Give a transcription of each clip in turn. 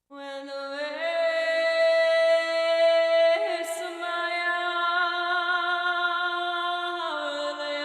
When the waves of my heart they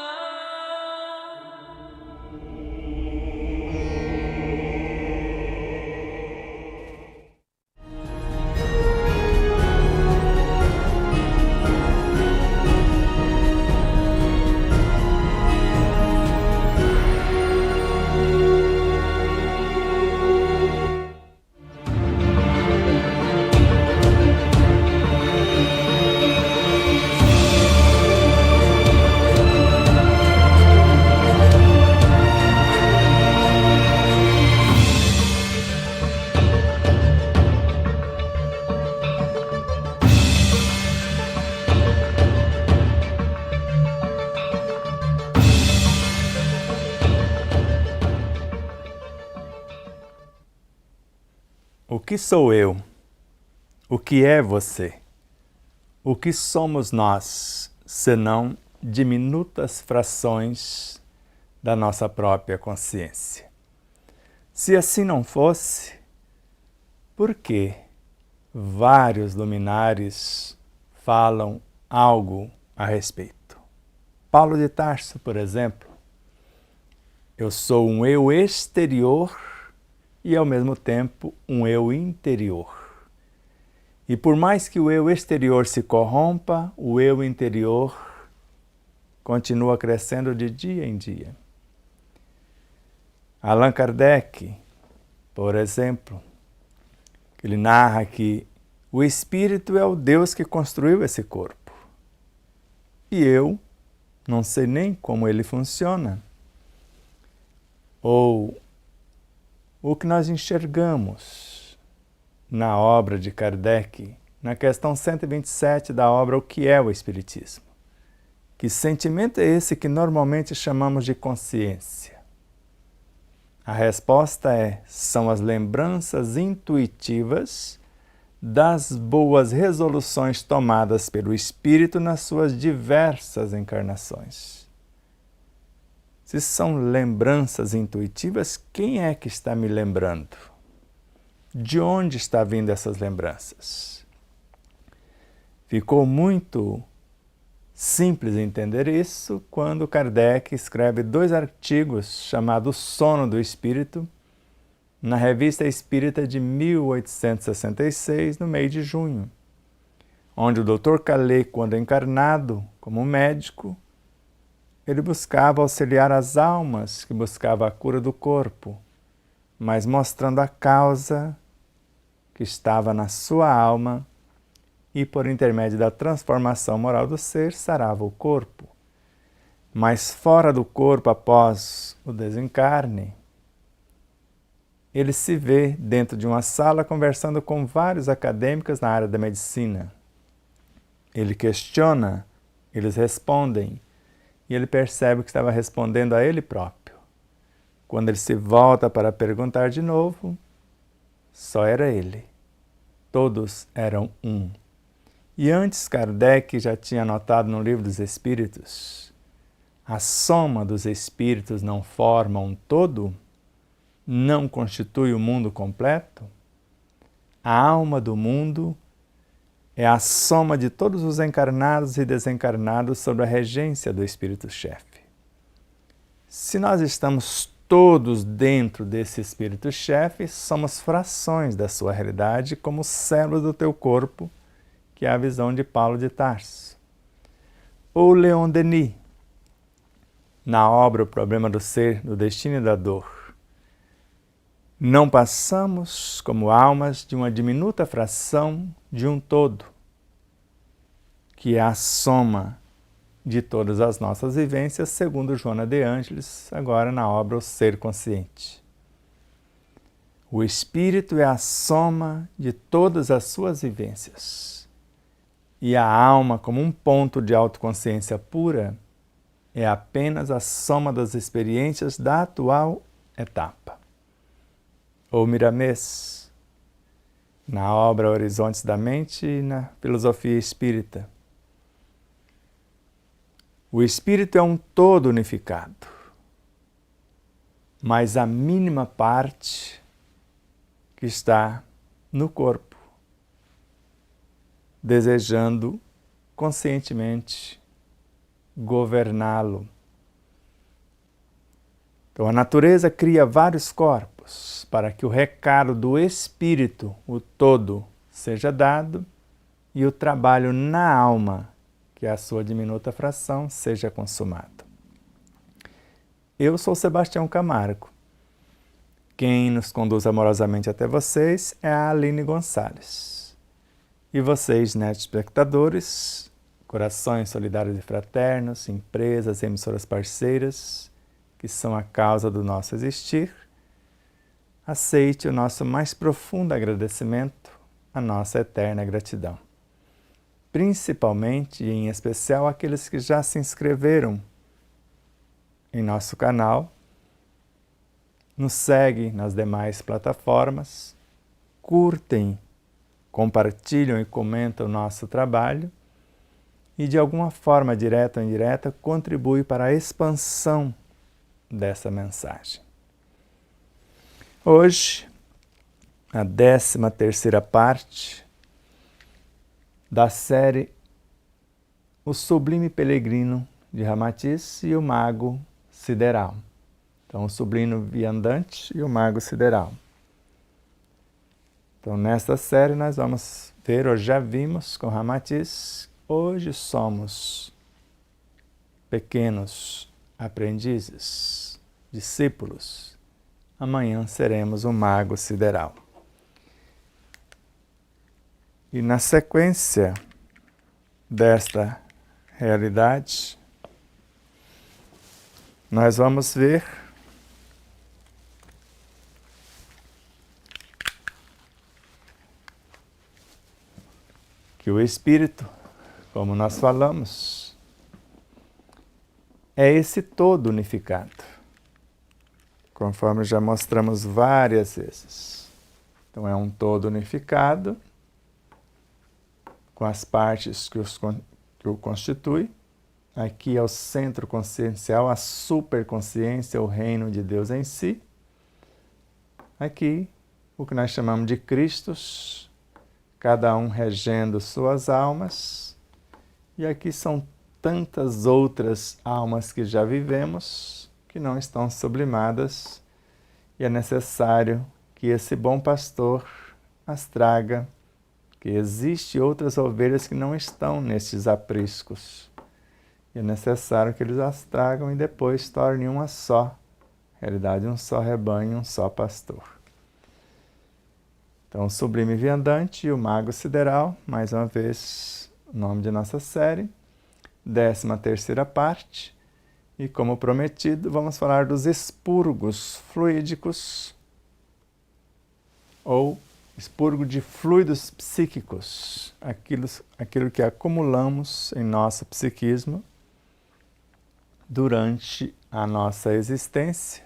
O que sou eu? O que é você? O que somos nós, senão diminutas frações da nossa própria consciência? Se assim não fosse, por que vários luminares falam algo a respeito? Paulo de Tarso, por exemplo, eu sou um eu exterior e, ao mesmo tempo, um eu interior. E por mais que o eu exterior se corrompa, o eu interior continua crescendo de dia em dia. Allan Kardec, por exemplo, ele narra que o espírito é o Deus que construiu esse corpo. E eu não sei nem como ele funciona. Ou o que nós enxergamos na obra de Kardec, na questão 127 da obra O que é o Espiritismo? Que sentimento é esse que normalmente chamamos de consciência? A resposta é: são as lembranças intuitivas das boas resoluções tomadas pelo Espírito nas suas diversas encarnações. Se são lembranças intuitivas, quem é que está me lembrando? De onde está vindo essas lembranças? Ficou muito simples entender isso quando Kardec escreve 2 artigos chamados Sono do Espírito, na Revista Espírita de 1866, no mês de junho, onde o Dr. Calais, quando encarnado como médico, ele buscava auxiliar as almas que buscavam a cura do corpo, mas mostrando a causa que estava na sua alma e, por intermédio da transformação moral do ser, sarava o corpo. Mas fora do corpo, após o desencarne, ele se vê dentro de uma sala conversando com vários acadêmicos na área da medicina. Ele questiona, eles respondem, e ele percebe que estava respondendo a ele próprio. Quando ele se volta para perguntar de novo, só era ele. Todos eram um. E antes Kardec já tinha notado no Livro dos Espíritos: a soma dos espíritos não forma um todo? Não constitui o mundo completo? A alma do mundo é a soma de todos os encarnados e desencarnados sob a regência do Espírito-Chefe. Se nós estamos todos dentro desse Espírito-Chefe, somos frações da sua realidade, como células do teu corpo, que é a visão de Paulo de Tarso. Ou Leon Denis, na obra O Problema do Ser, do Destino e da Dor. Não passamos como almas de uma diminuta fração de um todo, que é a soma de todas as nossas vivências, segundo Joana de Ângeles, agora na obra O Ser Consciente. O espírito é a soma de todas as suas vivências. E a alma, como um ponto de autoconsciência pura, é apenas a soma das experiências da atual etapa. Ou Miramês, na obra Horizontes da Mente e na Filosofia Espírita. O espírito é um todo unificado, mas a mínima parte que está no corpo, desejando conscientemente governá-lo. Então, a natureza cria vários corpos para que o recado do espírito, o todo, seja dado e o trabalho na alma, que é a sua diminuta fração, seja consumado. Eu sou Sebastião Camargo. Quem nos conduz amorosamente até vocês é a Aline Gonçalves. E vocês, espectadores, corações solidários e fraternos, empresas e emissoras parceiras, que são a causa do nosso existir, aceite o nosso mais profundo agradecimento, a nossa eterna gratidão. Principalmente e em especial aqueles que já se inscreveram em nosso canal, nos seguem nas demais plataformas, curtem, compartilham e comentam o nosso trabalho e de alguma forma, direta ou indireta, contribuem para a expansão dessa mensagem. Hoje, a 13ª parte da série O Sublime Peregrino de Ramatiz e o Mago Sideral. Então, o Sublime Viandante e o Mago Sideral. Então, nesta série nós vamos ver, ou já vimos com Ramatiz, hoje somos pequenos aprendizes, discípulos. Amanhã seremos o Mago Sideral. E na sequência desta realidade, nós vamos ver que o Espírito, como nós falamos, é esse todo unificado, conforme já mostramos várias vezes. Então é um todo unificado, com as partes que o constitui. Aqui é o centro consciencial, a superconsciência, o reino de Deus em si. Aqui, o que nós chamamos de Cristos, cada um regendo suas almas. E aqui são tantas outras almas que já vivemos, que não estão sublimadas, e é necessário que esse bom pastor as traga, que existe outras ovelhas que não estão nestes apriscos. E é necessário que eles as tragam e depois tornem uma só, realidade, um só rebanho, um só pastor. Então, o Sublime Viandante e o Mago Sideral, mais uma vez, o nome de nossa série, 13ª parte. E como prometido, vamos falar dos expurgos fluídicos, ou expurgo de fluidos psíquicos, aquilo que acumulamos em nosso psiquismo durante a nossa existência.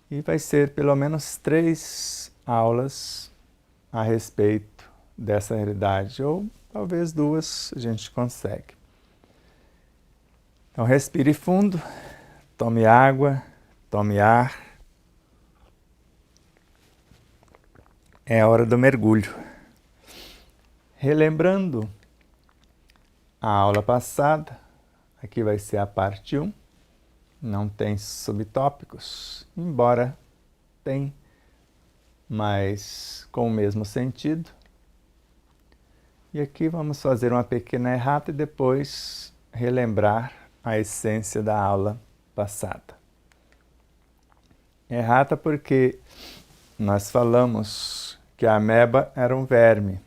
E vai ser pelo menos 3 aulas a respeito dessa realidade, ou talvez 2 a gente consegue. Então respire fundo, tome água, tome ar. É a hora do mergulho. Relembrando a aula passada, aqui vai ser a parte 1, não tem subtópicos, embora tem, mas com o mesmo sentido. E aqui vamos fazer uma pequena errata e depois relembrar a essência da aula passada. Errata porque nós falamos que a ameba era um verme,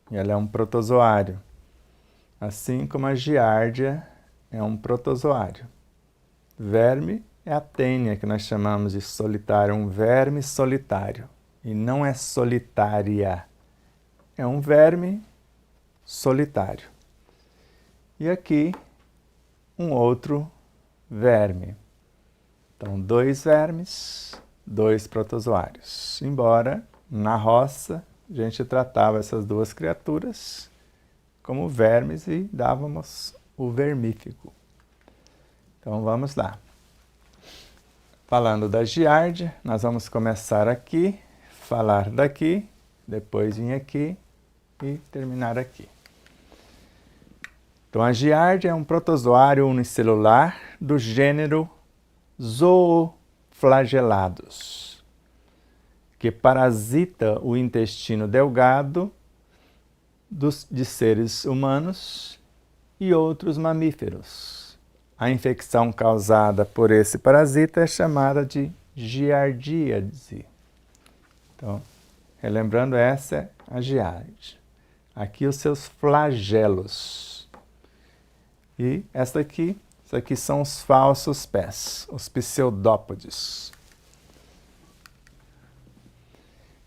e ela é um protozoário, assim como a giardia é um protozoário. Verme é a tênia, que nós chamamos de solitário, um verme solitário, e não é solitária, é um verme solitário. E aqui, um outro verme. Então, 2 vermes, 2 protozoários, embora na roça, a gente tratava essas 2 criaturas como vermes e dávamos o vermífico. Então vamos lá. Falando da giardia, nós vamos começar aqui, falar daqui depois vir aqui e terminar aqui. Então, a giardia é um protozoário unicelular do gênero zooflagelados, que parasita o intestino delgado de seres humanos e outros mamíferos. A infecção causada por esse parasita é chamada de giardíase. Então, relembrando, essa é a giardia. Aqui os seus flagelos. E isso aqui são os falsos pés, os pseudópodes.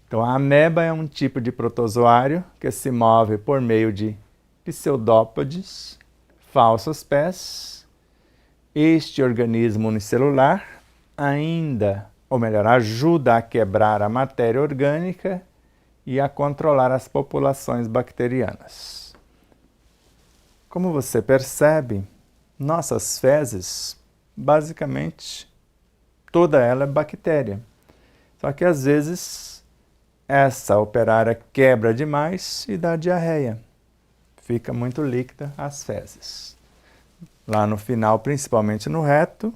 Então, a ameba é um tipo de protozoário que se move por meio de pseudópodes, falsos pés. Este organismo unicelular ajuda a quebrar a matéria orgânica e a controlar as populações bacterianas. Como você percebe, nossas fezes, basicamente, toda ela é bactéria. Só que às vezes essa operária quebra demais e dá diarreia. Fica muito líquida as fezes. Lá no final, principalmente no reto,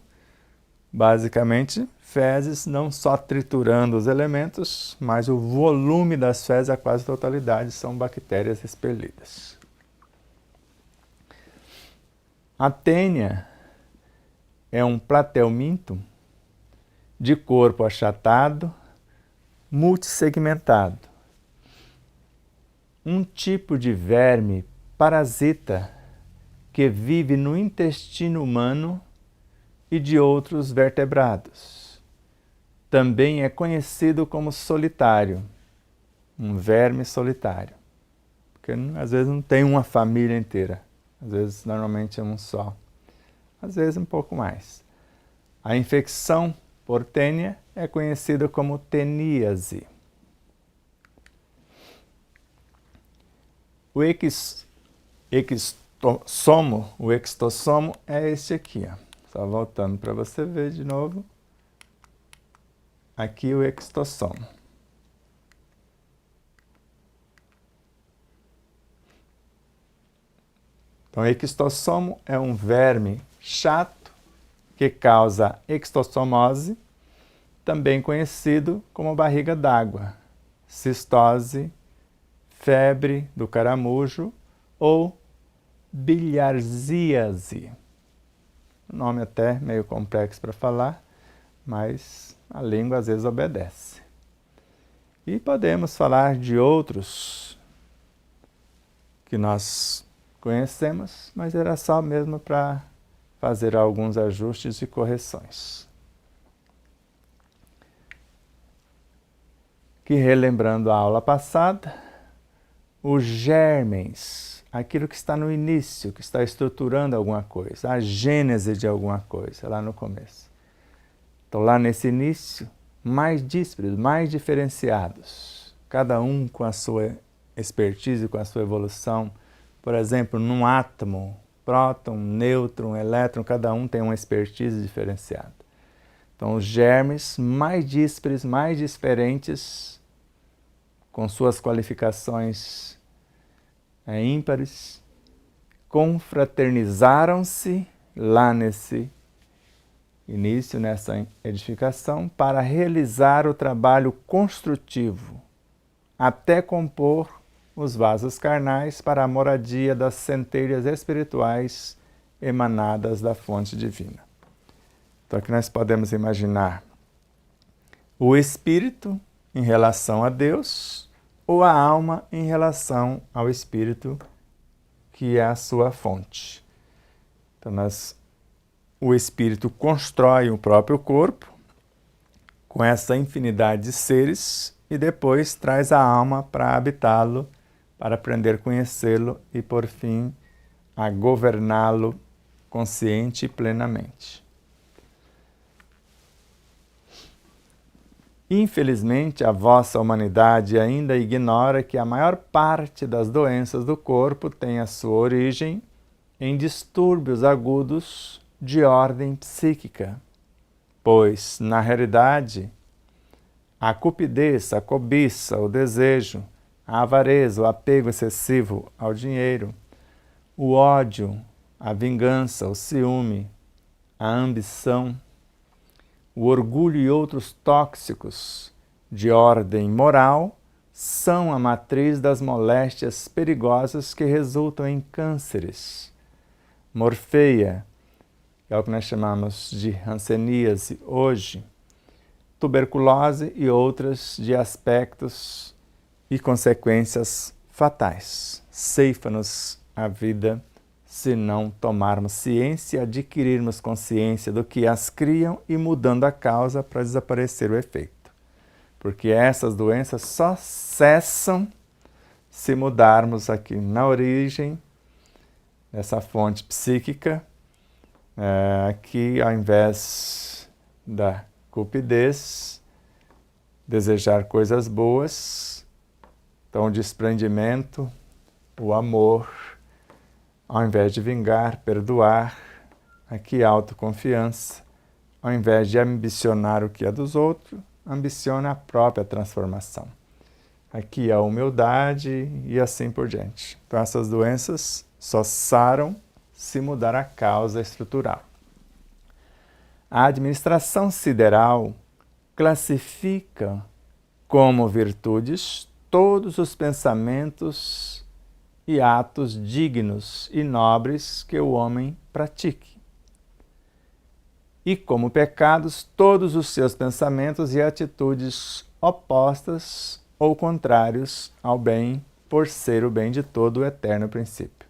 basicamente, fezes não só triturando os elementos, mas o volume das fezes, a quase totalidade, são bactérias expelidas. A tênia é um platelminto de corpo achatado, multissegmentado. Um tipo de verme parasita que vive no intestino humano e de outros vertebrados. Também é conhecido como solitário, um verme solitário, porque às vezes não tem uma família inteira. Às vezes, normalmente é um só. Às vezes, um pouco mais. A infecção por tênia é conhecida como teníase. O extossomo é este aqui. Ó. Só voltando para você ver de novo. Aqui o extossomo. Então, o extossomo é um verme chato que causa extossomose, também conhecido como barriga d'água, cistose, febre do caramujo ou bilharzíase. Nome até meio complexo para falar, mas a língua às vezes obedece. E podemos falar de outros que nós conhecemos, mas era só mesmo para fazer alguns ajustes e correções. Que relembrando a aula passada, os germens, aquilo que está no início, que está estruturando alguma coisa, a gênese de alguma coisa, lá no começo. Então, lá nesse início, mais dísparos, mais diferenciados, cada um com a sua expertise, com a sua evolução. Por exemplo, num átomo, próton, nêutron, elétron, cada um tem uma expertise diferenciada. Então, os germes mais díspares, mais diferentes, com suas qualificações ímpares, confraternizaram-se lá nesse início, nessa edificação, para realizar o trabalho construtivo, até compor os vasos carnais para a moradia das centelhas espirituais emanadas da fonte divina. Então, aqui nós podemos imaginar o espírito em relação a Deus ou a alma em relação ao espírito, que é a sua fonte. Então, o espírito constrói o próprio corpo com essa infinidade de seres e depois traz a alma para habitá-lo, para aprender a conhecê-lo e, por fim, a governá-lo consciente e plenamente. Infelizmente, a vossa humanidade ainda ignora que a maior parte das doenças do corpo tem a sua origem em distúrbios agudos de ordem psíquica, pois, na realidade, a cupidez, a cobiça, o desejo a avareza, o apego excessivo ao dinheiro, o ódio, a vingança, o ciúme, a ambição, o orgulho e outros tóxicos de ordem moral são a matriz das moléstias perigosas que resultam em cânceres. Morfeia, que é o que nós chamamos de hanseníase hoje, tuberculose e outras de aspectos e consequências fatais. Ceifa-nos a vida se não tomarmos ciência e adquirirmos consciência do que as criam e mudando a causa para desaparecer o efeito. Porque essas doenças só cessam se mudarmos aqui na origem dessa fonte psíquica, que ao invés da cupidez, desejar coisas boas, então o desprendimento, o amor, ao invés de vingar, perdoar, aqui a autoconfiança, ao invés de ambicionar o que é dos outros, ambiciona a própria transformação. Aqui a humildade e assim por diante. Então essas doenças só saram se mudar a causa estrutural. A administração sideral classifica como virtudes todos os pensamentos e atos dignos e nobres que o homem pratique. E como pecados, todos os seus pensamentos e atitudes opostas ou contrários ao bem, por ser o bem de todo o eterno princípio.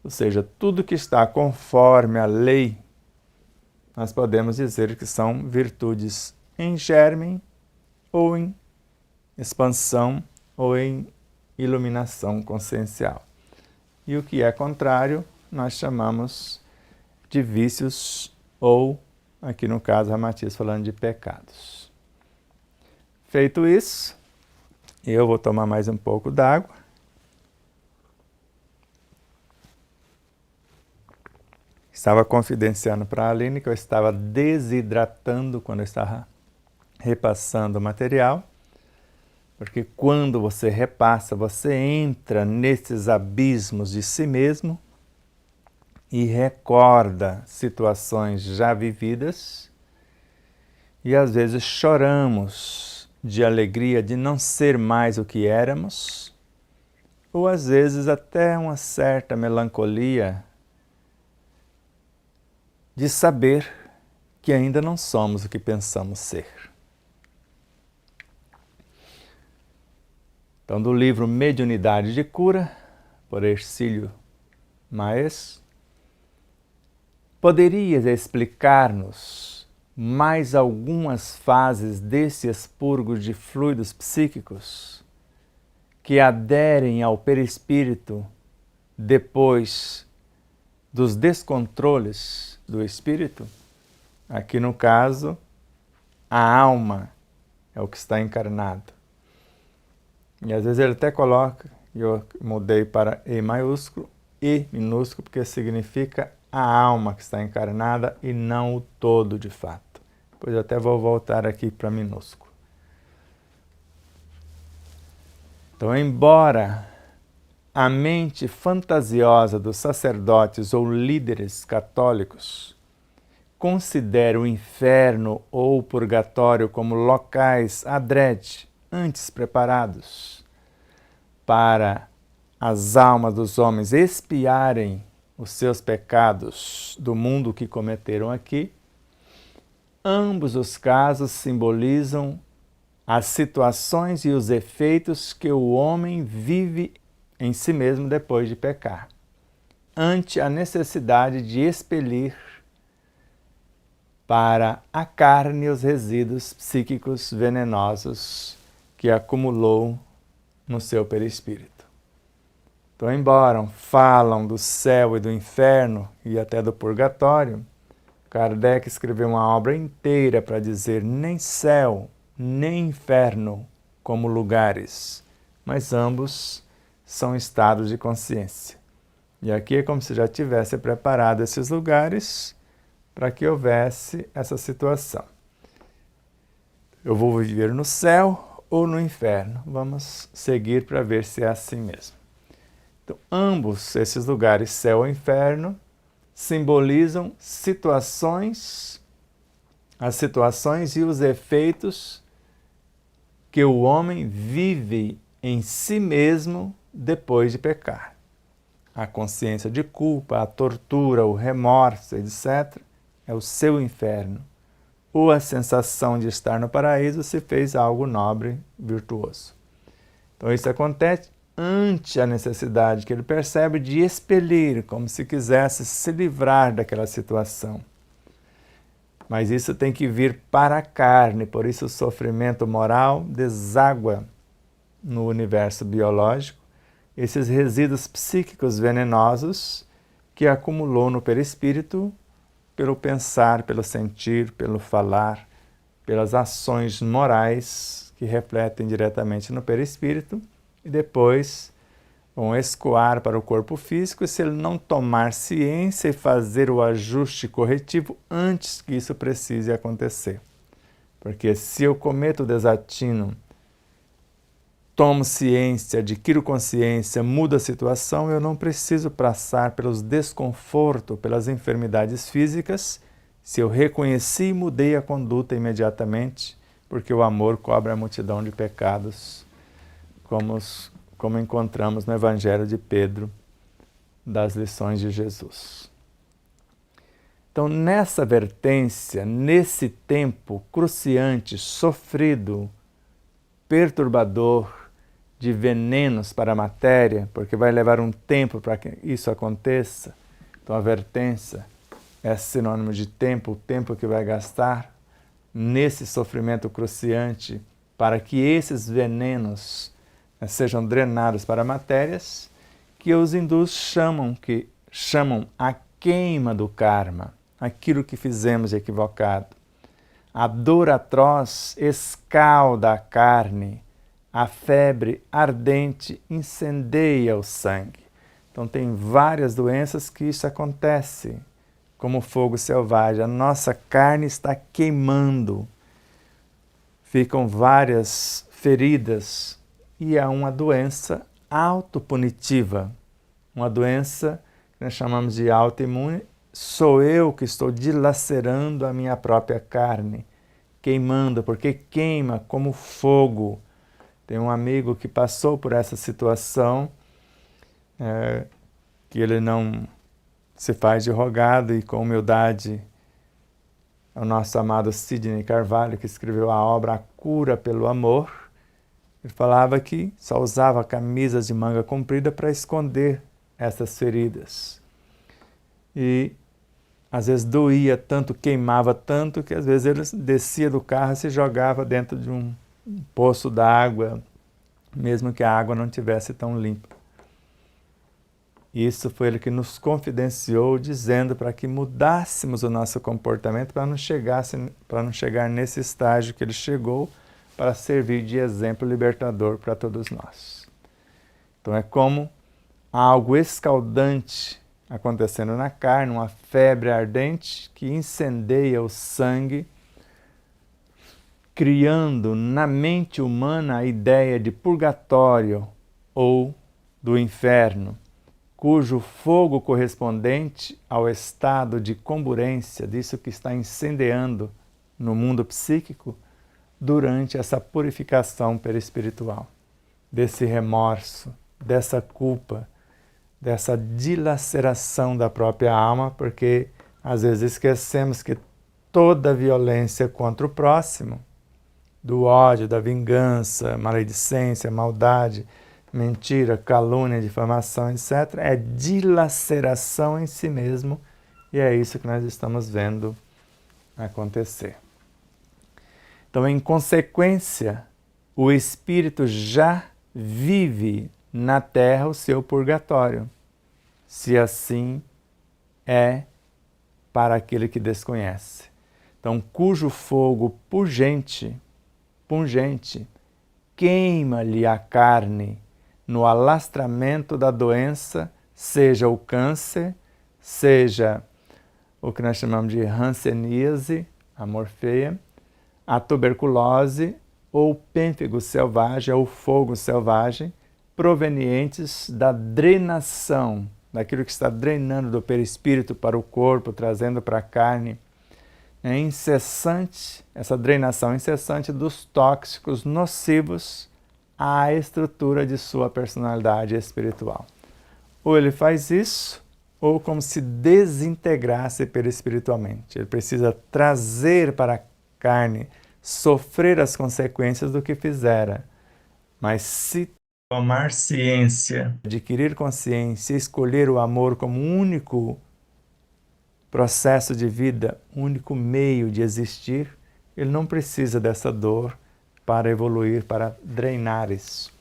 Ou seja, tudo que está conforme a lei, nós podemos dizer que são virtudes em germe ou em expansão ou em iluminação consciencial. E o que é contrário, nós chamamos de vícios ou, aqui no caso, a Matias falando de pecados. Feito isso, eu vou tomar mais um pouco d'água. Estava confidenciando para a Aline que eu estava desidratando quando eu estava repassando o material, porque quando você repassa, você entra nesses abismos de si mesmo e recorda situações já vividas e às vezes choramos de alegria de não ser mais o que éramos, ou às vezes até uma certa melancolia de saber que ainda não somos o que pensamos ser. Então, do livro Mediunidade de Cura, por Hercílio Maes, poderias explicar-nos mais algumas fases desse expurgo de fluidos psíquicos que aderem ao perispírito depois dos descontroles do espírito? Aqui no caso, a alma é o que está encarnado. E às vezes ele até coloca, eu mudei para E maiúsculo, E minúsculo, porque significa a alma que está encarnada e não o todo de fato. Depois eu até vou voltar aqui para minúsculo. Então, embora a mente fantasiosa dos sacerdotes ou líderes católicos considere o inferno ou o purgatório como locais adrede, antes preparados para as almas dos homens expiarem os seus pecados do mundo que cometeram aqui, ambos os casos simbolizam as situações e os efeitos que o homem vive em si mesmo depois de pecar, ante a necessidade de expelir para a carne os resíduos psíquicos venenosos que acumulou no seu perispírito. Então, embora falam do céu e do inferno e até do purgatório, Kardec escreveu uma obra inteira para dizer nem céu, nem inferno como lugares, mas ambos são estados de consciência. E aqui é como se já tivesse preparado esses lugares para que houvesse essa situação. Eu vou viver no céu ou no inferno. Vamos seguir para ver se é assim mesmo. Então, ambos esses lugares, céu ou inferno, simbolizam as situações e os efeitos que o homem vive em si mesmo depois de pecar. A consciência de culpa, a tortura, o remorso, etc., é o seu inferno. Ou a sensação de estar no paraíso se fez algo nobre, virtuoso. Então isso acontece ante a necessidade que ele percebe de expelir, como se quisesse se livrar daquela situação. Mas isso tem que vir para a carne, por isso o sofrimento moral deságua no universo biológico esses resíduos psíquicos venenosos que acumulou no perispírito pelo pensar, pelo sentir, pelo falar, pelas ações morais que refletem diretamente no perispírito e depois vão escoar para o corpo físico se ele não tomar ciência e fazer o ajuste corretivo antes que isso precise acontecer. Porque se eu cometo o desatino, tomo ciência, adquiro consciência, mudo a situação, eu não preciso passar pelos desconfortos, pelas enfermidades físicas, se eu reconheci e mudei a conduta imediatamente, porque o amor cobre a multidão de pecados, como encontramos no Evangelho de Pedro, das lições de Jesus. Então, nessa vertência, nesse tempo cruciante, sofrido, perturbador, de venenos para a matéria, porque vai levar um tempo para que isso aconteça. Então, a vertência é sinônimo de tempo, o tempo que vai gastar nesse sofrimento cruciante para que esses venenos sejam drenados para matérias que os hindus chamam a queima do karma, aquilo que fizemos de equivocado. A dor atroz escalda a carne, a febre ardente incendeia o sangue. Então tem várias doenças que isso acontece, como fogo selvagem. A nossa carne está queimando, ficam várias feridas e há uma doença autopunitiva, uma doença que nós chamamos de autoimune. Sou eu que estou dilacerando a minha própria carne, queimando, porque queima como fogo. Tem um amigo que passou por essa situação, que ele não se faz de rogado e com humildade, é o nosso amado Sidney Carvalho, que escreveu a obra A Cura pelo Amor. Ele falava que só usava camisas de manga comprida para esconder essas feridas. E às vezes doía tanto, queimava tanto, que às vezes ele descia do carro e se jogava dentro de um poço d'água, mesmo que a água não tivesse tão limpa. Isso foi ele que nos confidenciou, dizendo para que mudássemos o nosso comportamento para não chegar nesse estágio que ele chegou, para servir de exemplo libertador para todos nós. Então é como algo escaldante acontecendo na carne, uma febre ardente que incendeia o sangue, criando na mente humana a ideia de purgatório ou do inferno, cujo fogo correspondente ao estado de comburência, disso que está incendiando no mundo psíquico, durante essa purificação perispiritual, desse remorso, dessa culpa, dessa dilaceração da própria alma, porque às vezes esquecemos que toda violência contra o próximo, do ódio, da vingança, maledicência, maldade, mentira, calúnia, difamação, etc., é dilaceração em si mesmo, e é isso que nós estamos vendo acontecer. Então, em consequência, o espírito já vive na terra o seu purgatório, se assim é para aquele que desconhece. Então, cujo fogo pungente, queima-lhe a carne no alastramento da doença, seja o câncer, seja o que nós chamamos de hanseníase, a morfeia, a tuberculose ou pênfego selvagem ou fogo selvagem, provenientes da drenação, daquilo que está drenando do perispírito para o corpo, trazendo para a carne. É incessante, essa drenação incessante dos tóxicos nocivos à estrutura de sua personalidade espiritual. Ou ele faz isso, ou como se desintegrasse perispiritualmente. Ele precisa trazer para a carne, sofrer as consequências do que fizera. Mas se tomar ciência, adquirir consciência, escolher o amor como único processo de vida, único meio de existir, ele não precisa dessa dor para evoluir, para drenar isso.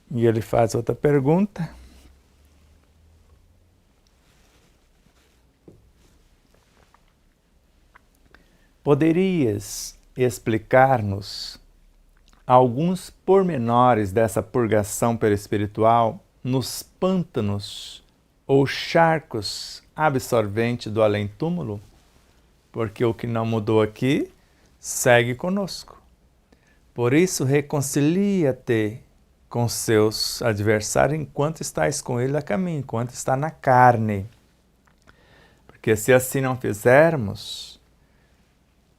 E ele faz outra pergunta. Poderias explicar-nos alguns pormenores dessa purgação perispiritual nos pântanos ou charcos absorventes do além-túmulo? Porque o que não mudou aqui segue conosco. Por isso, reconcilia-te com seus adversários enquanto estás com ele a caminho, enquanto está na carne. Porque se assim não fizermos,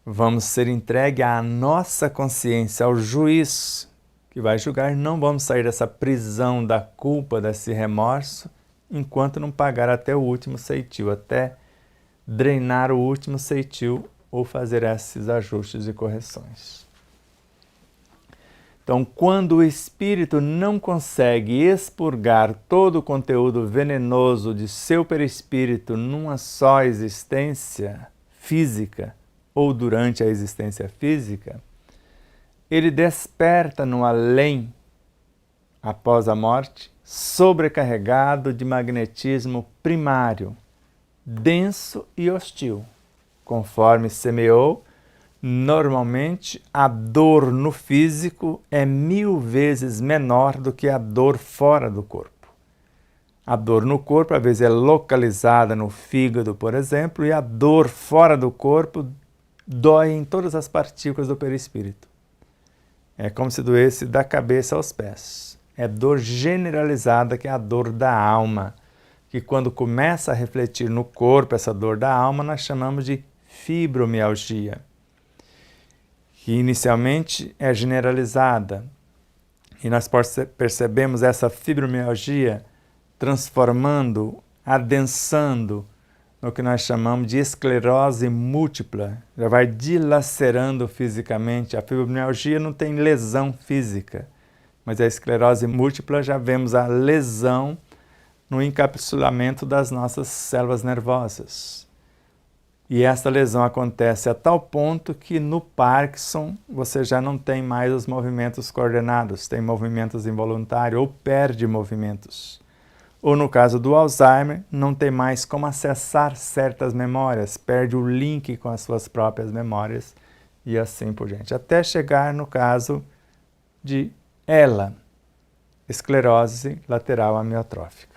vamos ser entregues à nossa consciência, ao juiz que vai julgar. Não vamos sair dessa prisão da culpa, desse remorso, enquanto não pagar até o último ceitil, até drenar o último ceitil ou fazer esses ajustes e correções. Então, quando o espírito não consegue expurgar todo o conteúdo venenoso de seu perispírito numa só existência física ou durante a existência física, ele desperta no além, após a morte, sobrecarregado de magnetismo primário, denso e hostil. Conforme semeou, normalmente a dor no físico é 1000 vezes menor do que a dor fora do corpo. A dor no corpo, às vezes, é localizada no fígado, por exemplo, e a dor fora do corpo dói em todas as partículas do perispírito. É como se doesse da cabeça aos pés. É dor generalizada, que é a dor da alma, que quando começa a refletir no corpo, essa dor da alma, nós chamamos de fibromialgia, que inicialmente é generalizada. E nós percebemos essa fibromialgia transformando, adensando no que nós chamamos de esclerose múltipla. Já vai dilacerando fisicamente. A fibromialgia não tem lesão física, mas a esclerose múltipla já vemos a lesão no encapsulamento das nossas células nervosas. E essa lesão acontece a tal ponto que no Parkinson você já não tem mais os movimentos coordenados, tem movimentos involuntários ou perde movimentos. Ou no caso do Alzheimer, não tem mais como acessar certas memórias, perde o link com as suas próprias memórias e assim por diante. Até chegar no caso de ELA, esclerose lateral amiotrófica.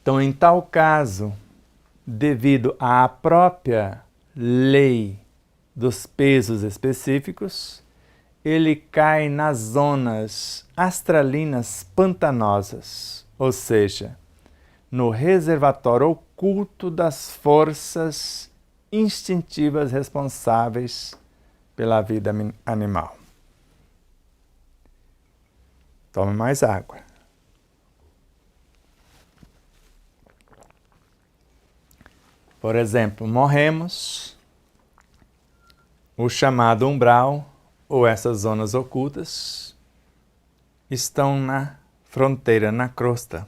Então, em tal caso, devido à própria lei dos pesos específicos, ele cai nas zonas astralinas pantanosas, ou seja, no reservatório oculto das forças instintivas responsáveis pela vida animal. Tome mais água. Por exemplo, morremos, o chamado umbral, ou essas zonas ocultas, estão na fronteira, na crosta.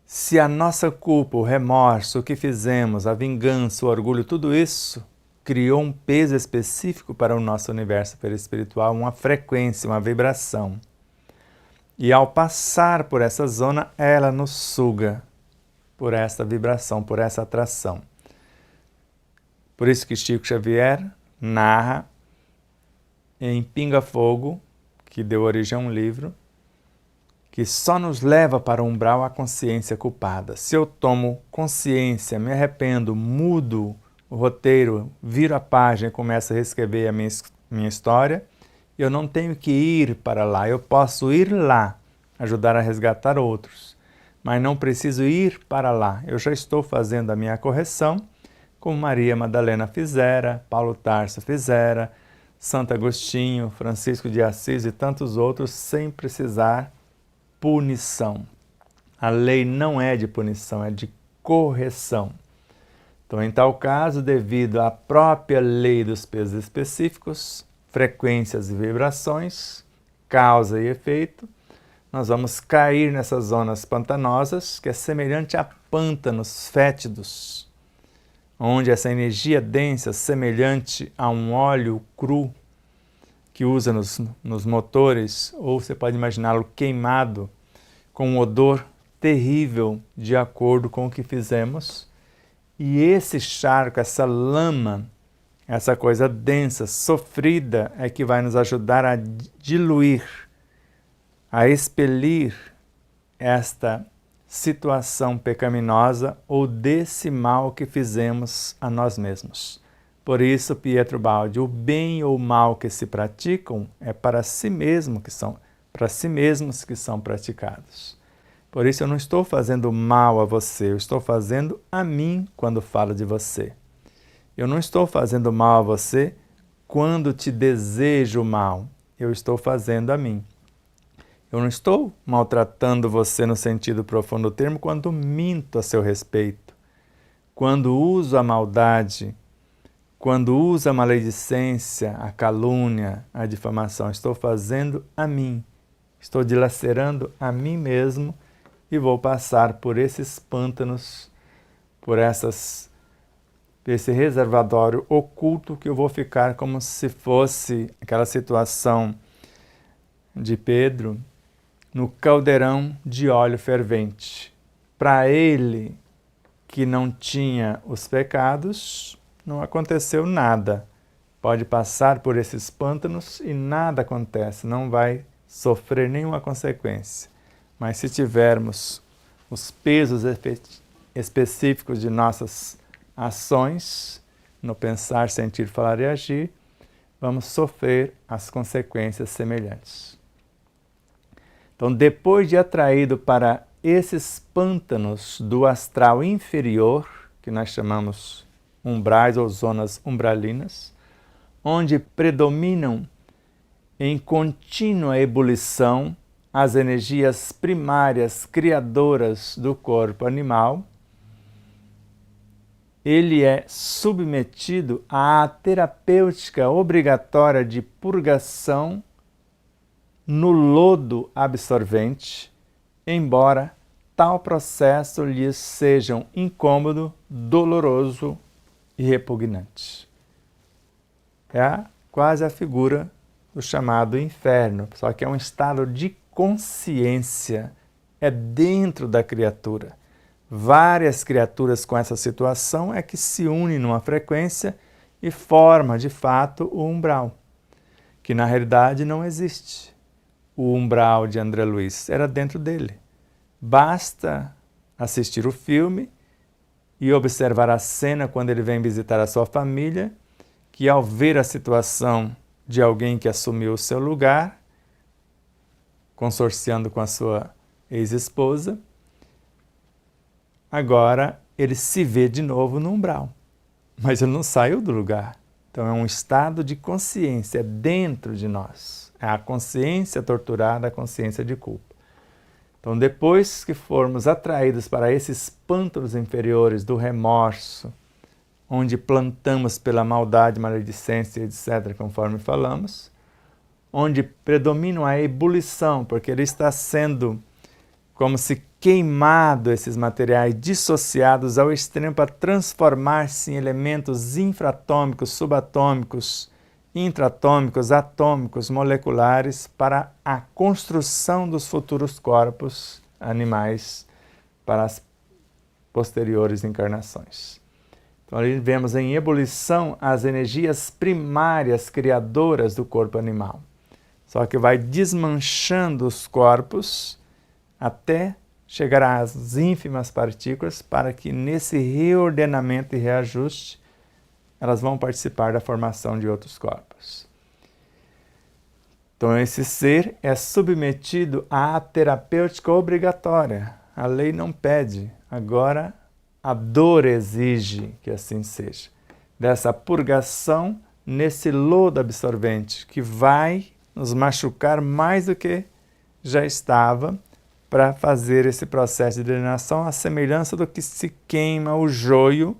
Se a nossa culpa, o remorso, o que fizemos, a vingança, o orgulho, tudo isso criou um peso específico para o nosso universo perispiritual, uma frequência, uma vibração. E ao passar por essa zona, ela nos suga por essa vibração, por essa atração. Por isso que Chico Xavier narra em Pinga Fogo, que deu origem a um livro, que só nos leva para o umbral a consciência culpada. Se eu tomo consciência, me arrependo, mudo o roteiro, viro a página e começo a reescrever a minha história, eu não tenho que ir para lá, eu posso ir lá, ajudar a resgatar outros, mas não preciso ir para lá. Eu já estou fazendo a minha correção, como Maria Madalena fizera, Paulo Tarso fizera, Santo Agostinho, Francisco de Assis e tantos outros, sem precisar punição. A lei não é de punição, é de correção. Então, em tal caso, devido à própria lei dos pesos específicos, frequências e vibrações, causa e efeito, nós vamos cair nessas zonas pantanosas, que é semelhante a pântanos fétidos, onde essa energia densa, semelhante a um óleo cru, que usa nos motores, ou você pode imaginá-lo queimado, com um odor terrível, de acordo com o que fizemos. E esse charco, essa lama, essa coisa densa, sofrida, é que vai nos ajudar a diluir, a expelir esta situação pecaminosa ou desse mal que fizemos a nós mesmos. Por isso, Pietro Baldi, o bem ou o mal que se praticam é para si mesmos que são praticados. Por isso, eu não estou fazendo mal a você, eu estou fazendo a mim quando falo de você. Eu não estou fazendo mal a você quando te desejo mal, eu estou fazendo a mim. Eu não estou maltratando você no sentido profundo do termo quando minto a seu respeito, quando uso a maldade, quando uso a maledicência, a calúnia, a difamação. Estou fazendo a mim, estou dilacerando a mim mesmo e vou passar por esses pântanos, por esse reservatório oculto que eu vou ficar como se fosse aquela situação de Pedro no caldeirão de óleo fervente. Para ele, que não tinha os pecados, não aconteceu nada. Pode passar por esses pântanos e nada acontece, não vai sofrer nenhuma consequência. Mas se tivermos os pesos específicos de nossas ações, no pensar, sentir, falar e agir, vamos sofrer as consequências semelhantes. Então, depois de atraído para esses pântanos do astral inferior, que nós chamamos umbrais ou zonas umbralinas, onde predominam em contínua ebulição as energias primárias criadoras do corpo animal, ele é submetido à terapêutica obrigatória de purgação no lodo absorvente, embora tal processo lhes seja incômodo, doloroso e repugnante. É quase a figura do chamado inferno, só que é um estado de consciência, é dentro da criatura. Várias criaturas com essa situação é que se unem numa frequência e forma, de fato, o umbral, que na realidade não existe. O umbral de André Luiz era dentro dele. Basta assistir o filme e observar a cena quando ele vem visitar a sua família, que ao ver a situação de alguém que assumiu o seu lugar, consorciando com a sua ex-esposa, agora ele se vê de novo no umbral, mas ele não saiu do lugar. Então é um estado de consciência dentro de nós. É a consciência torturada, a consciência de culpa. Então, depois que formos atraídos para esses pântanos inferiores do remorso, onde plantamos pela maldade, maledicência, etc., conforme falamos, onde predominam a ebulição, porque ele está sendo como se queimado esses materiais dissociados ao extremo para transformar-se em elementos infratômicos, subatômicos, intratômicos, atômicos, moleculares para a construção dos futuros corpos animais para as posteriores encarnações. Então, ali vemos em ebulição as energias primárias criadoras do corpo animal. Só que vai desmanchando os corpos até chegar às ínfimas partículas, para que nesse reordenamento e reajuste elas vão participar da formação de outros corpos. Então esse ser é submetido à terapêutica obrigatória. A lei não pede, agora a dor exige que assim seja. Dessa purgação nesse lodo absorvente que vai nos machucar mais do que já estava, para fazer esse processo de drenação, à semelhança do que se queima o joio,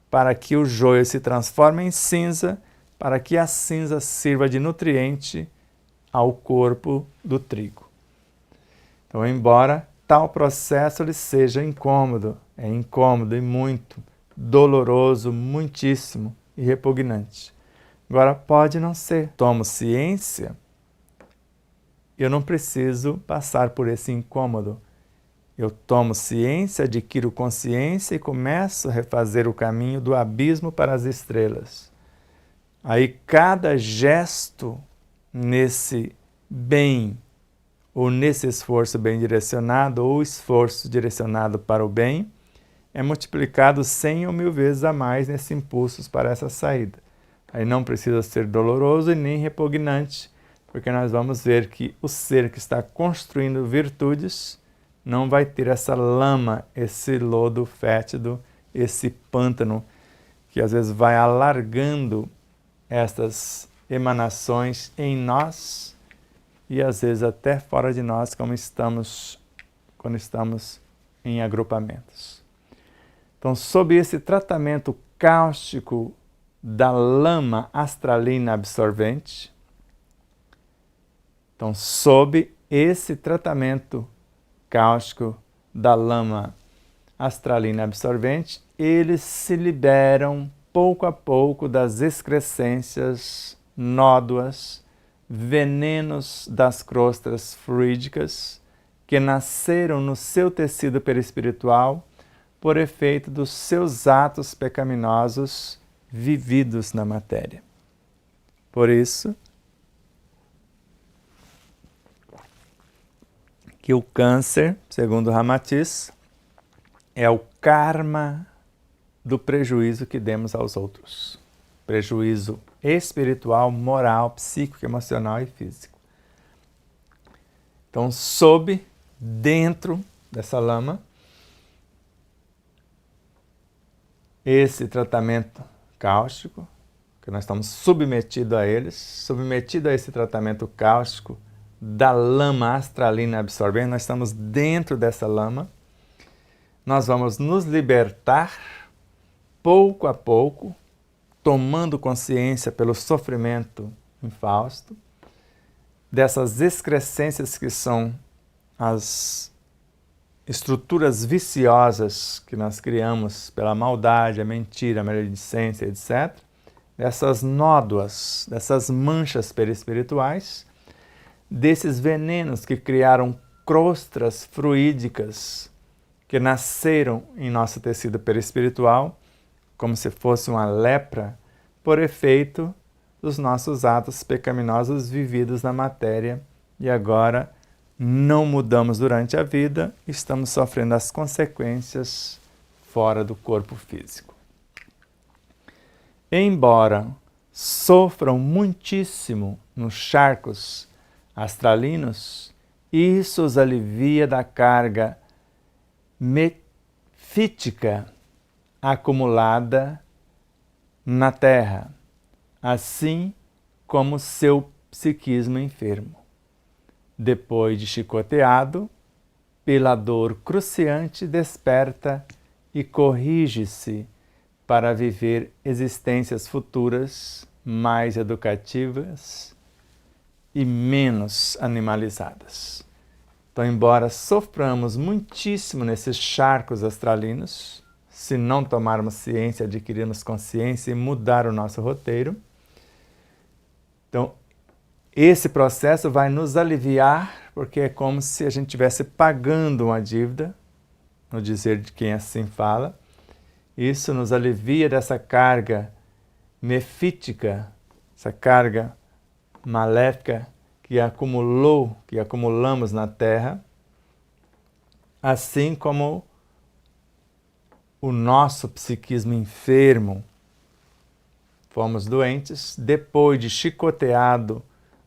para que o joio se transforme em cinza, para que a cinza sirva de nutriente ao corpo do trigo. Então, embora tal processo lhe seja incômodo, é incômodo e muito, doloroso, muitíssimo e repugnante. Agora, pode não ser. Tomo ciência, eu não preciso passar por esse incômodo. Eu tomo ciência, adquiro consciência e começo a refazer o caminho do abismo para as estrelas. Aí cada gesto nesse bem, ou nesse esforço bem direcionado, ou esforço direcionado para o bem, é multiplicado 100 ou 1000 vezes a mais nesses impulsos para essa saída. Aí não precisa ser doloroso e nem repugnante, porque nós vamos ver que o ser que está construindo virtudes não vai ter essa lama, esse lodo fétido, esse pântano, que às vezes vai alargando estas emanações em nós e às vezes até fora de nós, quando estamos em agrupamentos. Então, sob esse tratamento cáustico da lama astralina absorvente, então, sob esse tratamento cáustico da lama astralina absorvente, eles se liberam pouco a pouco das excrescências, nódoas, venenos das crostas fluídicas que nasceram no seu tecido perispiritual por efeito dos seus atos pecaminosos vividos na matéria. Por isso, que o câncer, segundo Ramatiz, é o karma do prejuízo que demos aos outros. Prejuízo espiritual, moral, psíquico, emocional e físico. Então, dentro dessa lama, esse tratamento cáustico, que nós estamos submetidos a eles, submetido a esse tratamento cáustico da lama astralina absorvente, nós estamos dentro dessa lama, nós vamos nos libertar pouco a pouco, tomando consciência pelo sofrimento infausto, dessas excrescências que são as estruturas viciosas que nós criamos pela maldade, a mentira, a maledicência, etc., dessas nódoas, dessas manchas perispirituais, desses venenos que criaram crostras fluídicas que nasceram em nosso tecido perispiritual, como se fosse uma lepra, por efeito dos nossos atos pecaminosos vividos na matéria, e agora não mudamos durante a vida, estamos sofrendo as consequências fora do corpo físico. Embora sofram muitíssimo nos charcos astralinos, isso os alivia da carga mefítica acumulada na Terra, assim como seu psiquismo enfermo. Depois de chicoteado, pela dor cruciante desperta e corrige-se para viver existências futuras mais educativas e menos animalizadas. Então, embora soframos muitíssimo nesses charcos astralinos, se não tomarmos ciência, adquirirmos consciência e mudar o nosso roteiro, então esse processo vai nos aliviar, porque é como se a gente estivesse pagando uma dívida, no dizer de quem assim fala. Isso nos alivia dessa carga mefítica, essa carga maléfica que acumulamos na Terra, assim como o nosso psiquismo enfermo, fomos doentes, depois de chicoteado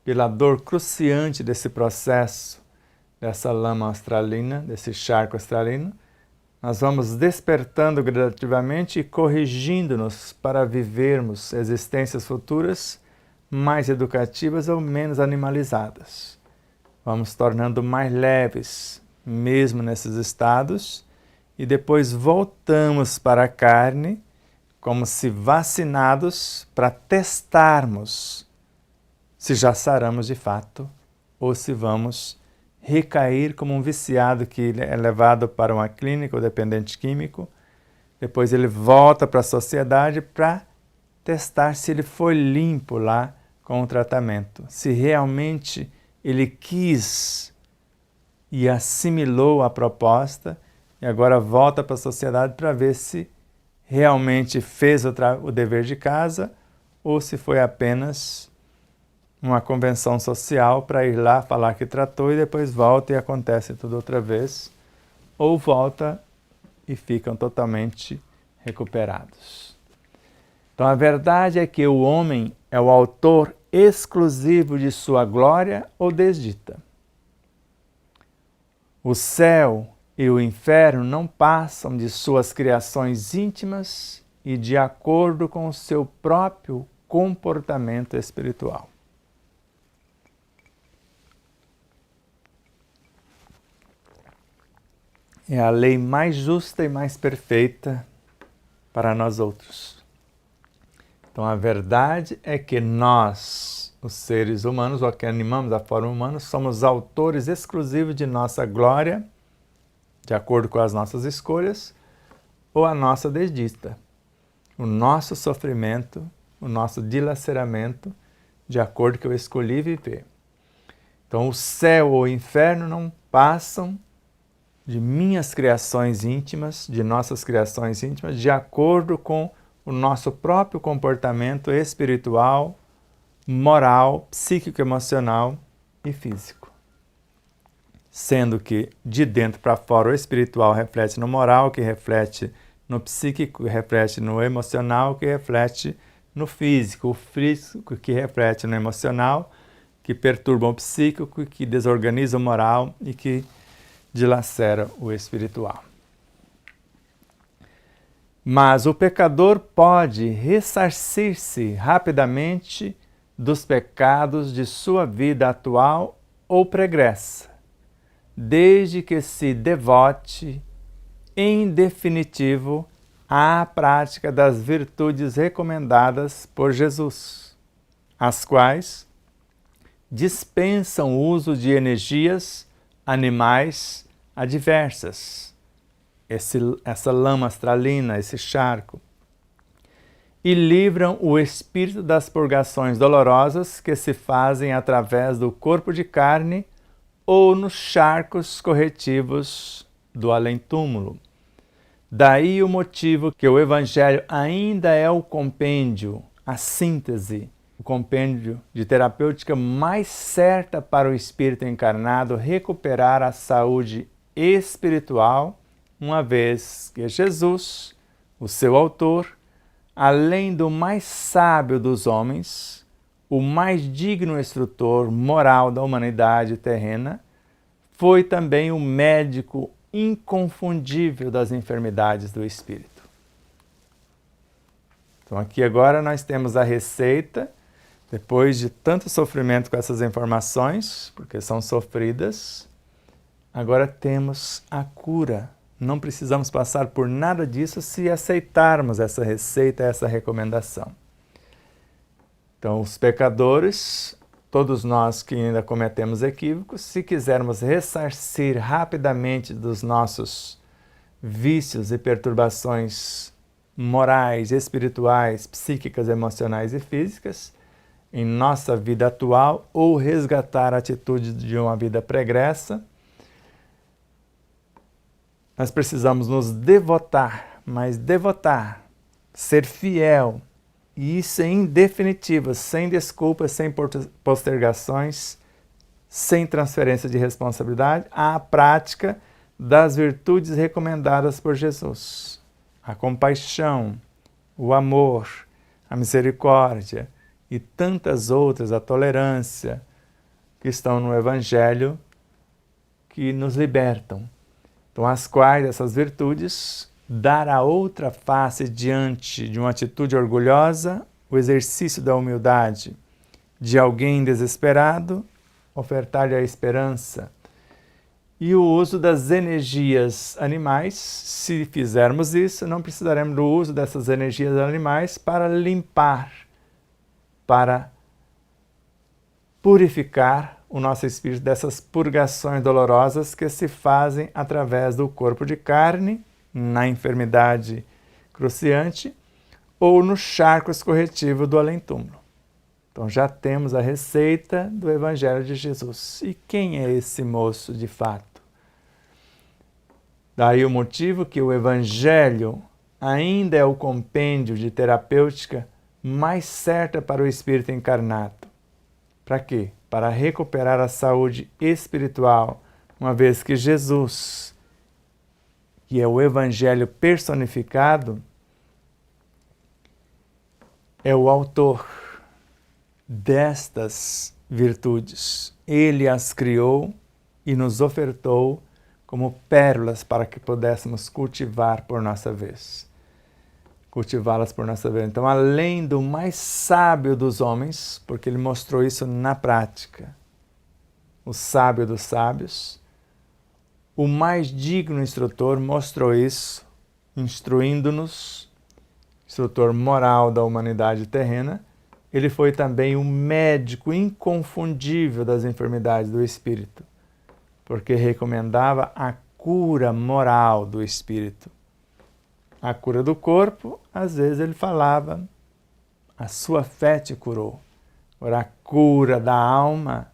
pela dor cruciante desse processo, dessa lama astralina, desse charco astralino, nós vamos despertando gradativamente e corrigindo-nos para vivermos existências futuras mais educativas ou menos animalizadas. Vamos tornando mais leves, mesmo nesses estados, e depois voltamos para a carne, como se vacinados, para testarmos se já saramos de fato ou se vamos recair como um viciado que é levado para uma clínica ou dependente químico. Depois ele volta para a sociedade para testar se ele foi limpo lá com o tratamento, se realmente ele quis e assimilou a proposta e agora volta para a sociedade para ver se realmente fez o dever de casa ou se foi apenas uma convenção social para ir lá falar que tratou e depois volta e acontece tudo outra vez, ou volta e ficam totalmente recuperados. Então a verdade é que o homem é o autor exclusivo de sua glória ou desdita. O céu e o inferno não passam de suas criações íntimas e de acordo com o seu próprio comportamento espiritual. É a lei mais justa e mais perfeita para nós outros. Então a verdade é que nós, os seres humanos, ou que animamos a forma humana, somos autores exclusivos de nossa glória, de acordo com as nossas escolhas, ou a nossa desdita, o nosso sofrimento, o nosso dilaceramento, de acordo com que eu escolhi viver. Então o céu ou o inferno não passam de minhas criações íntimas, de nossas criações íntimas, de acordo com o nosso próprio comportamento espiritual, moral, psíquico, emocional e físico. Sendo que de dentro para fora o espiritual reflete no moral, que reflete no psíquico, que reflete no emocional, que reflete no físico, o físico que reflete no emocional, que perturba o psíquico, que desorganiza o moral e que dilacera o espiritual. Mas o pecador pode ressarcir-se rapidamente dos pecados de sua vida atual ou pregressa, desde que se devote, em definitivo, à prática das virtudes recomendadas por Jesus, as quais dispensam o uso de energias animais adversas, essa lama astralina, esse charco, e livram o espírito das purgações dolorosas que se fazem através do corpo de carne ou nos charcos corretivos do além-túmulo. Daí o motivo que o Evangelho ainda é o compêndio, a síntese, o compêndio de terapêutica mais certa para o espírito encarnado recuperar a saúde espiritual, uma vez que Jesus, o seu autor, além do mais sábio dos homens, o mais digno instrutor moral da humanidade terrena, foi também o médico inconfundível das enfermidades do espírito. Então aqui agora nós temos a receita. Depois de tanto sofrimento com essas informações, porque são sofridas, agora temos a cura. Não precisamos passar por nada disso se aceitarmos essa receita, essa recomendação. Então, os pecadores, todos nós que ainda cometemos equívocos, se quisermos ressarcir rapidamente dos nossos vícios e perturbações morais, espirituais, psíquicas, emocionais e físicas, em nossa vida atual ou resgatar a atitude de uma vida pregressa, nós precisamos nos devotar, mas devotar, ser fiel, e isso em definitivo, sem desculpas, sem postergações, sem transferência de responsabilidade, à prática das virtudes recomendadas por Jesus: a compaixão, o amor, a misericórdia e tantas outras, a tolerância, que estão no Evangelho, que nos libertam. Então, as quais essas virtudes dar a outra face diante de uma atitude orgulhosa, o exercício da humildade de alguém desesperado, ofertar-lhe a esperança. E o uso das energias animais, se fizermos isso, não precisaremos do uso dessas energias animais para limpar, para purificar o nosso espírito dessas purgações dolorosas que se fazem através do corpo de carne, na enfermidade cruciante, ou no charco escorretivo do além-túmulo. Então já temos a receita do Evangelho de Jesus. E quem é esse moço de fato? Daí o motivo que o Evangelho ainda é o compêndio de terapêutica mais certa para o espírito encarnado. Para quê? Para recuperar a saúde espiritual, uma vez que Jesus, que é o Evangelho personificado, é o autor destas virtudes. Ele as criou e nos ofertou como pérolas para que pudéssemos cultivar por nossa vez. Cultivá-las por nossa vez. Então, além do mais sábio dos homens, porque ele mostrou isso na prática, o sábio dos sábios, o mais digno instrutor mostrou isso, instruindo-nos, instrutor moral da humanidade terrena. Ele foi também o médico inconfundível das enfermidades do espírito, porque recomendava a cura moral do espírito. A cura do corpo, às vezes ele falava, a sua fé te curou. Agora, a cura da alma,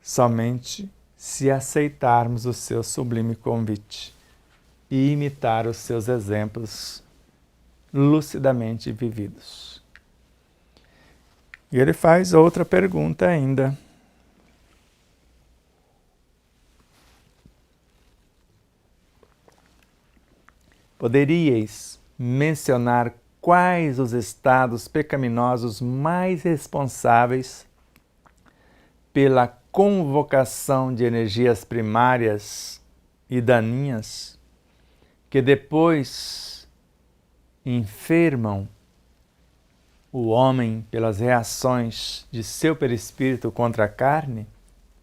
somente se aceitarmos o seu sublime convite e imitar os seus exemplos lucidamente vividos. E ele faz outra pergunta ainda. Poderíeis mencionar quais os estados pecaminosos mais responsáveis pela convocação de energias primárias e daninhas que depois enfermam o homem pelas reações de seu perispírito contra a carne?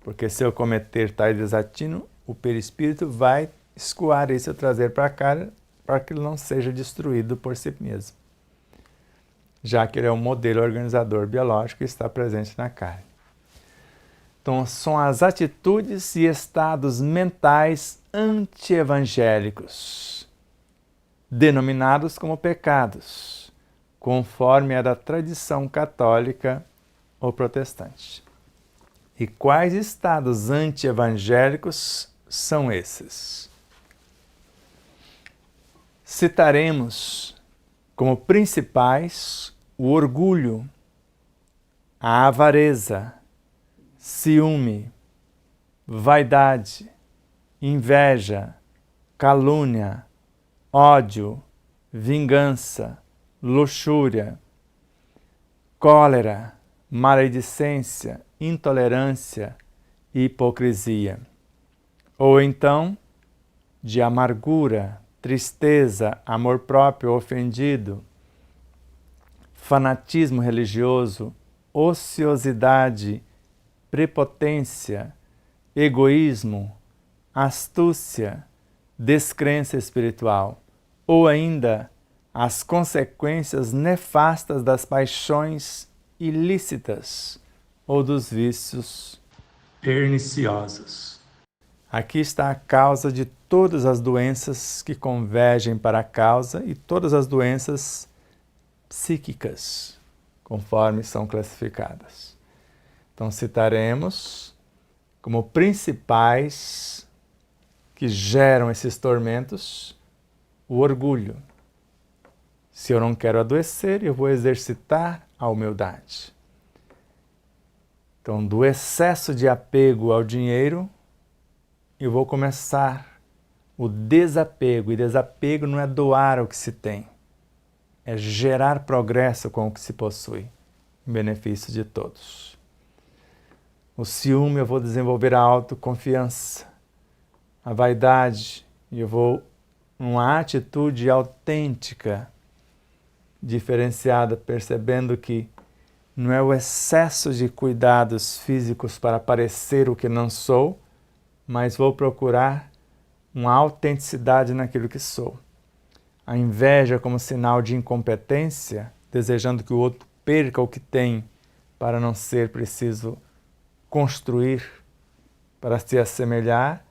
Porque se eu cometer tais desatino, o perispírito vai escoar isso e trazer para a carne, para que ele não seja destruído por si mesmo, já que ele é um modelo organizador biológico que está presente na carne. Então, são as atitudes e estados mentais anti-evangélicos, denominados como pecados, conforme a da tradição católica ou protestante. E quais estados anti-evangélicos são esses? Citaremos como principais o orgulho, a avareza, ciúme, vaidade, inveja, calúnia, ódio, vingança, luxúria, cólera, maledicência, intolerância e hipocrisia. Ou então, de amargura, tristeza, amor próprio ofendido, fanatismo religioso, ociosidade, prepotência, egoísmo, astúcia, descrença espiritual, ou ainda as consequências nefastas das paixões ilícitas ou dos vícios perniciosos. Aqui está a causa de todas as doenças que convergem para a causa e todas as doenças psíquicas, conforme são classificadas. Então, citaremos como principais que geram esses tormentos o orgulho. Se eu não quero adoecer, eu vou exercitar a humildade. Então, do excesso de apego ao dinheiro, eu vou começar o desapego. E desapego não é doar o que se tem, é gerar progresso com o que se possui, em benefício de todos. O ciúme, eu vou desenvolver a autoconfiança. A vaidade, eu vou uma atitude autêntica, diferenciada, percebendo que não é o excesso de cuidados físicos para parecer o que não sou, mas vou procurar uma autenticidade naquilo que sou. A inveja como sinal de incompetência, desejando que o outro perca o que tem para não ser preciso construir para se assemelhar,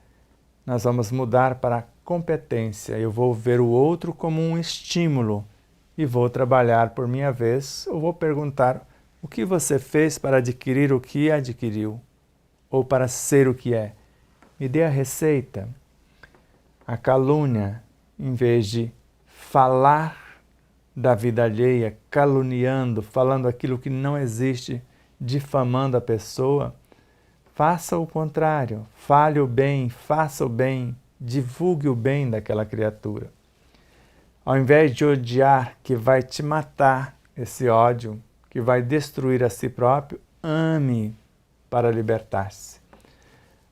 nós vamos mudar para a competência. Eu vou ver o outro como um estímulo e vou trabalhar por minha vez, ou vou perguntar: o que você fez para adquirir o que adquiriu? Ou para ser o que é? Me dê a receita. A calúnia, em vez de falar da vida alheia, caluniando, falando aquilo que não existe, difamando a pessoa, faça o contrário. Fale o bem, faça o bem, divulgue o bem daquela criatura. Ao invés de odiar, que vai te matar, esse ódio, que vai destruir a si próprio, ame para libertar-se.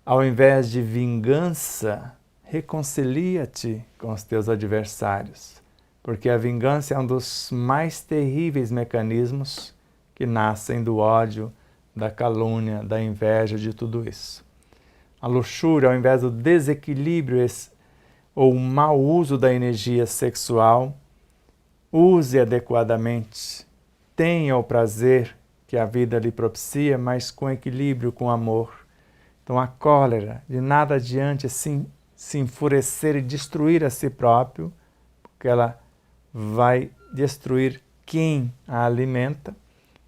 Ao invés de vingança, reconcilia-te com os teus adversários, porque a vingança é um dos mais terríveis mecanismos que nascem do ódio, da calúnia, da inveja, de tudo isso. A luxúria, ao invés do desequilíbrio ou o mau uso da energia sexual, use adequadamente. Tenha o prazer que a vida lhe propicia, mas com equilíbrio, com amor. Então a cólera, de nada adiante assim, se enfurecer e destruir a si próprio, porque ela vai destruir quem a alimenta,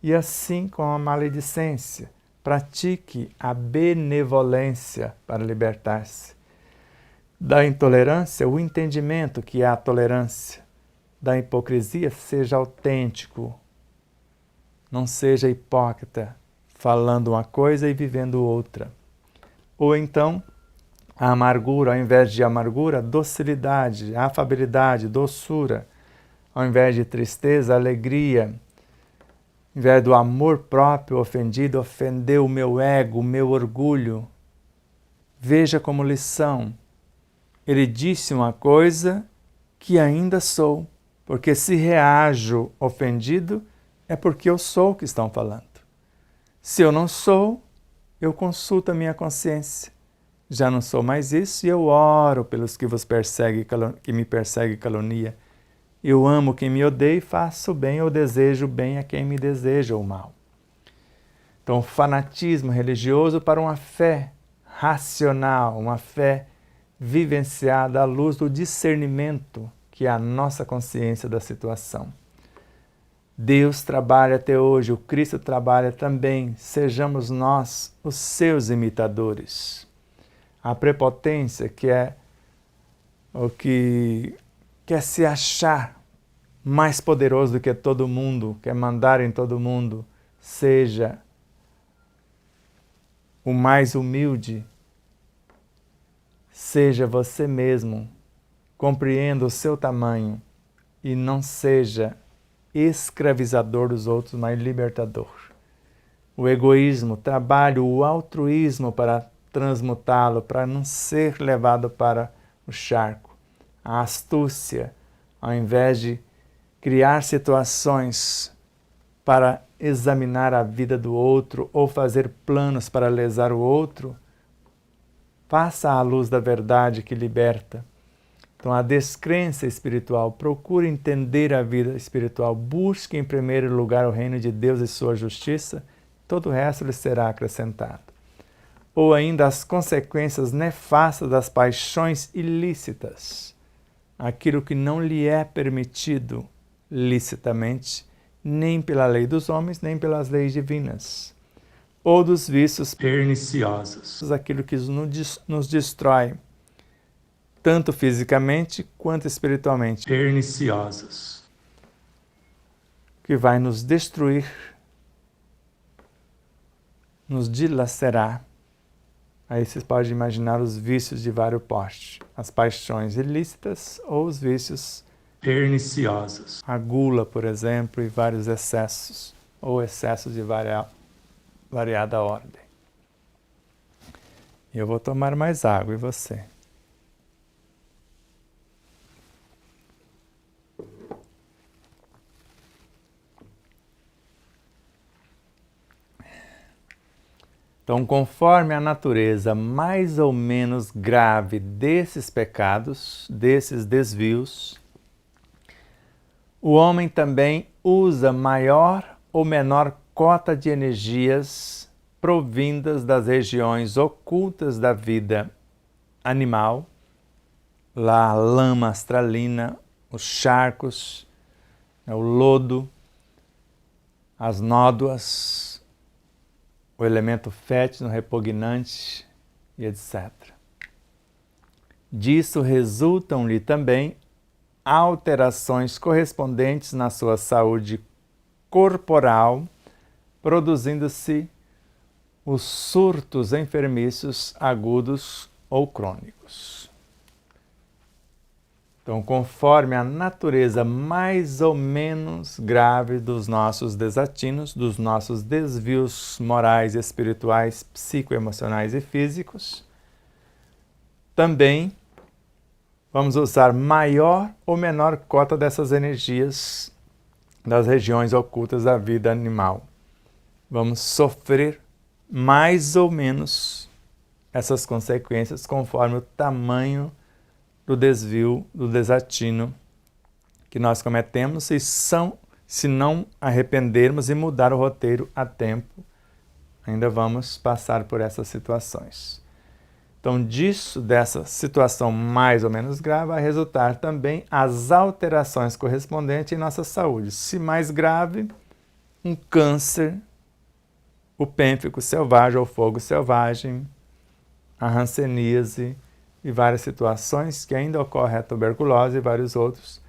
e assim com a maledicência. Pratique a benevolência para libertar-se. Da intolerância, o entendimento que é a tolerância. Da hipocrisia, seja autêntico. Não seja hipócrita, falando uma coisa e vivendo outra. Ou então, a amargura, ao invés de amargura, docilidade, afabilidade, doçura. Ao invés de tristeza, alegria. Ao invés do amor próprio ofendido, ofendeu o meu ego, o meu orgulho. Veja como lição. Ele disse uma coisa que ainda sou, porque se reajo ofendido, é porque eu sou o que estão falando. Se eu não sou, eu consulto a minha consciência. Já não sou mais isso e eu oro pelos que me perseguem e calunia. Eu amo quem me odeia e faço o bem ou desejo o bem a quem me deseja o mal. Então, o fanatismo religioso para uma fé racional, uma fé vivenciada à luz do discernimento, que é a nossa consciência da situação. Deus trabalha até hoje, o Cristo trabalha também, sejamos nós os seus imitadores. A prepotência, que é o que quer se achar mais poderoso do que todo mundo, quer mandar em todo mundo, seja o mais humilde, seja você mesmo, compreenda o seu tamanho e não seja escravizador dos outros, mas libertador. O egoísmo, trabalhe o altruísmo para transmutá-lo, para não ser levado para o charco. A astúcia, ao invés de criar situações para examinar a vida do outro ou fazer planos para lesar o outro, faça a luz da verdade que liberta. Então, a descrença espiritual, procure entender a vida espiritual, busque em primeiro lugar o reino de Deus e sua justiça, todo o resto lhe será acrescentado. Ou ainda as consequências nefastas das paixões ilícitas, aquilo que não lhe é permitido licitamente, nem pela lei dos homens, nem pelas leis divinas. Ou dos vícios perniciosos, aquilo que nos destrói, tanto fisicamente quanto espiritualmente, perniciosos, que vai nos destruir, nos dilacerar. Aí você pode imaginar os vícios de vários porte, as paixões ilícitas ou os vícios perniciosos. A gula, por exemplo, e vários excessos, ou excessos de variada ordem. Eu vou tomar mais água, e você? Então, conforme a natureza mais ou menos grave desses pecados, desses desvios, o homem também usa maior ou menor cota de energias provindas das regiões ocultas da vida animal, lá a lama astralina, os charcos, o lodo, as nódoas, o elemento fétido, repugnante e etc. Disso resultam-lhe também alterações correspondentes na sua saúde corporal, produzindo-se os surtos enfermícios agudos ou crônicos. Então, conforme a natureza mais ou menos grave dos nossos desatinos, dos nossos desvios morais, espirituais, psicoemocionais e físicos, também vamos usar maior ou menor cota dessas energias das regiões ocultas da vida animal. Vamos sofrer mais ou menos essas consequências conforme o tamanho do desvio, do desatino que nós cometemos, e se não arrependermos e mudar o roteiro a tempo, ainda vamos passar por essas situações. Então, dessa situação mais ou menos grave, vai resultar também as alterações correspondentes em nossa saúde. Se mais grave, um câncer, o pênfico selvagem ou fogo selvagem, a hanseníase e várias situações que ainda ocorre a tuberculose e vários outros,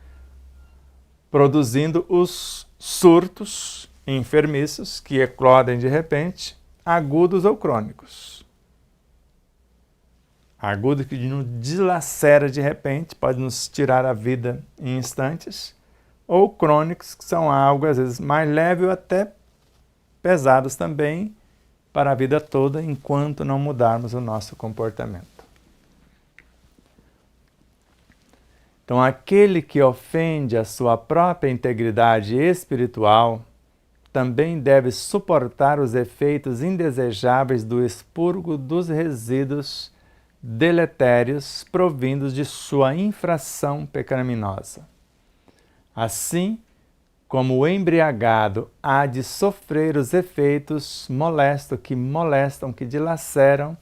produzindo os surtos enfermiços que eclodem de repente, agudos ou crônicos. Agudo que nos dilacera de repente, pode nos tirar a vida em instantes, ou crônicos que são algo às vezes mais leve ou até pesados também para a vida toda, enquanto não mudarmos o nosso comportamento. Então, aquele que ofende a sua própria integridade espiritual também deve suportar os efeitos indesejáveis do expurgo dos resíduos deletérios provindos de sua infração pecaminosa. Assim como o embriagado há de sofrer os efeitos que dilaceram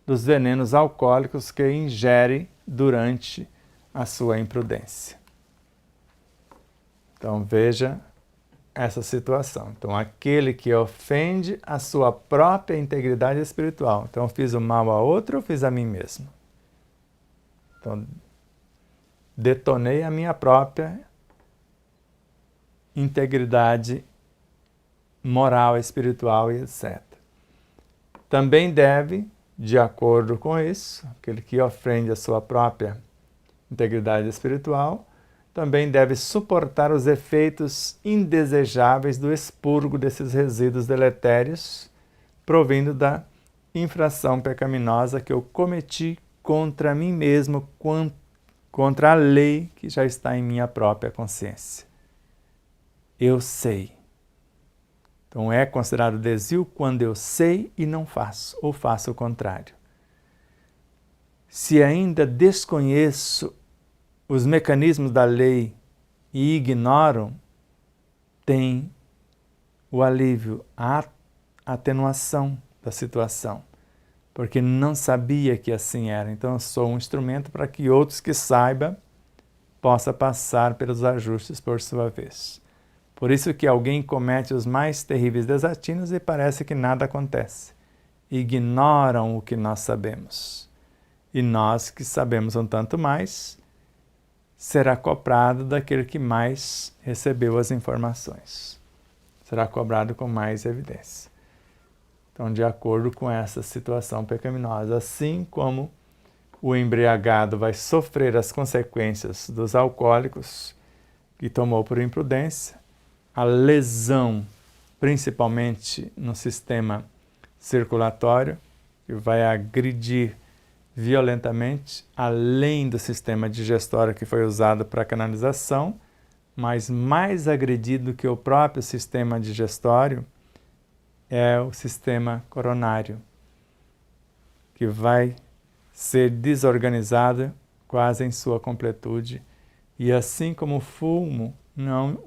dos venenos alcoólicos que ingere durante a sua imprudência. Então veja essa situação. Então, aquele que ofende a sua própria integridade espiritual. Então, eu fiz o mal a outro ou fiz a mim mesmo? Então, detonei a minha própria integridade moral, espiritual e etc. Também deve, de acordo com isso, aquele que ofende a sua própria integridade espiritual, também deve suportar os efeitos indesejáveis do expurgo desses resíduos deletérios provindo da infração pecaminosa que eu cometi contra mim mesmo, contra a lei que já está em minha própria consciência. Eu sei. Então é considerado desvio quando eu sei e não faço, ou faço o contrário. Se ainda desconheço os mecanismos da lei e ignoro, tem o alívio, a atenuação da situação, porque não sabia que assim era. Então eu sou um instrumento para que outros que saibam possam passar pelos ajustes por sua vez. Por isso que alguém comete os mais terríveis desatinos e parece que nada acontece. Ignoram o que nós sabemos. E nós que sabemos um tanto mais, será cobrado daquele que mais recebeu as informações. Será cobrado com mais evidência. Então, de acordo com essa situação pecaminosa, assim como o embriagado vai sofrer as consequências dos alcoólicos que tomou por imprudência, a lesão, principalmente no sistema circulatório, que vai agredir violentamente, além do sistema digestório que foi usado para canalização, mas mais agredido que o próprio sistema digestório é o sistema coronário, que vai ser desorganizado quase em sua completude. E assim como o fumo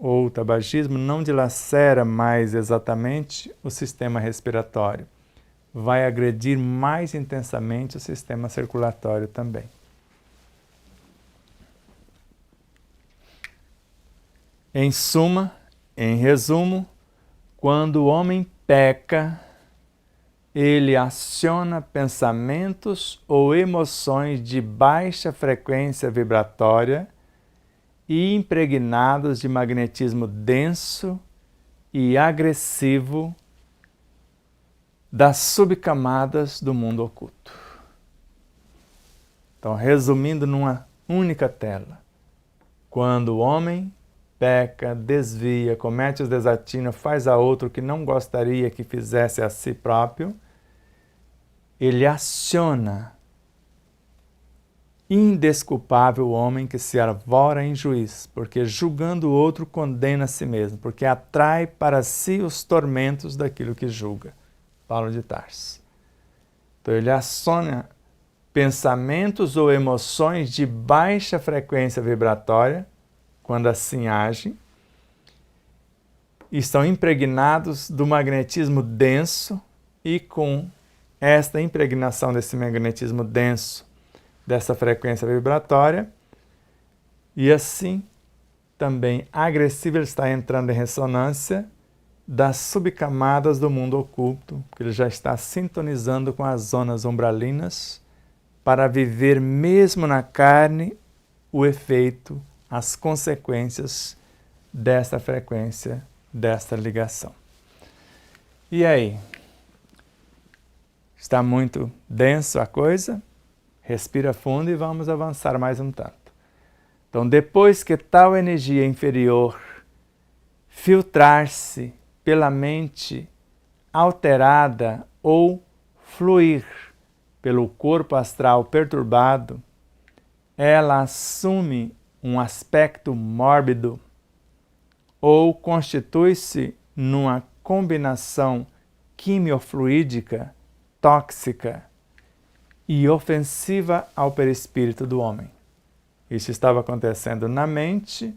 ou o tabagismo não dilacera mais exatamente o sistema respiratório, vai agredir mais intensamente o sistema circulatório também. Em suma, em resumo, quando o homem peca, ele aciona pensamentos ou emoções de baixa frequência vibratória e impregnados de magnetismo denso e agressivo das subcamadas do mundo oculto. Então, resumindo numa única tela, quando o homem peca, desvia, comete os desatinos, faz a outro que não gostaria que fizesse a si próprio, ele aciona indesculpável homem que se arvora em juiz, porque julgando o outro condena a si mesmo, porque atrai para si os tormentos daquilo que julga. Paulo de Tarso. Então ele aciona pensamentos ou emoções de baixa frequência vibratória, quando assim agem, e estão impregnados do magnetismo denso, e com esta impregnação desse magnetismo denso, dessa frequência vibratória, e assim também agressivo, ele está entrando em ressonância das subcamadas do mundo oculto, que ele já está sintonizando com as zonas umbralinas para viver mesmo na carne o efeito, as consequências desta frequência, desta ligação. E aí? Está muito denso a coisa? Respira fundo e vamos avançar mais um tanto. Então, depois que tal energia inferior filtrar-se pela mente alterada ou fluir pelo corpo astral perturbado, ela assume um aspecto mórbido ou constitui-se numa combinação quimiofluídica, tóxica e ofensiva ao perispírito do homem. Isso estava acontecendo na mente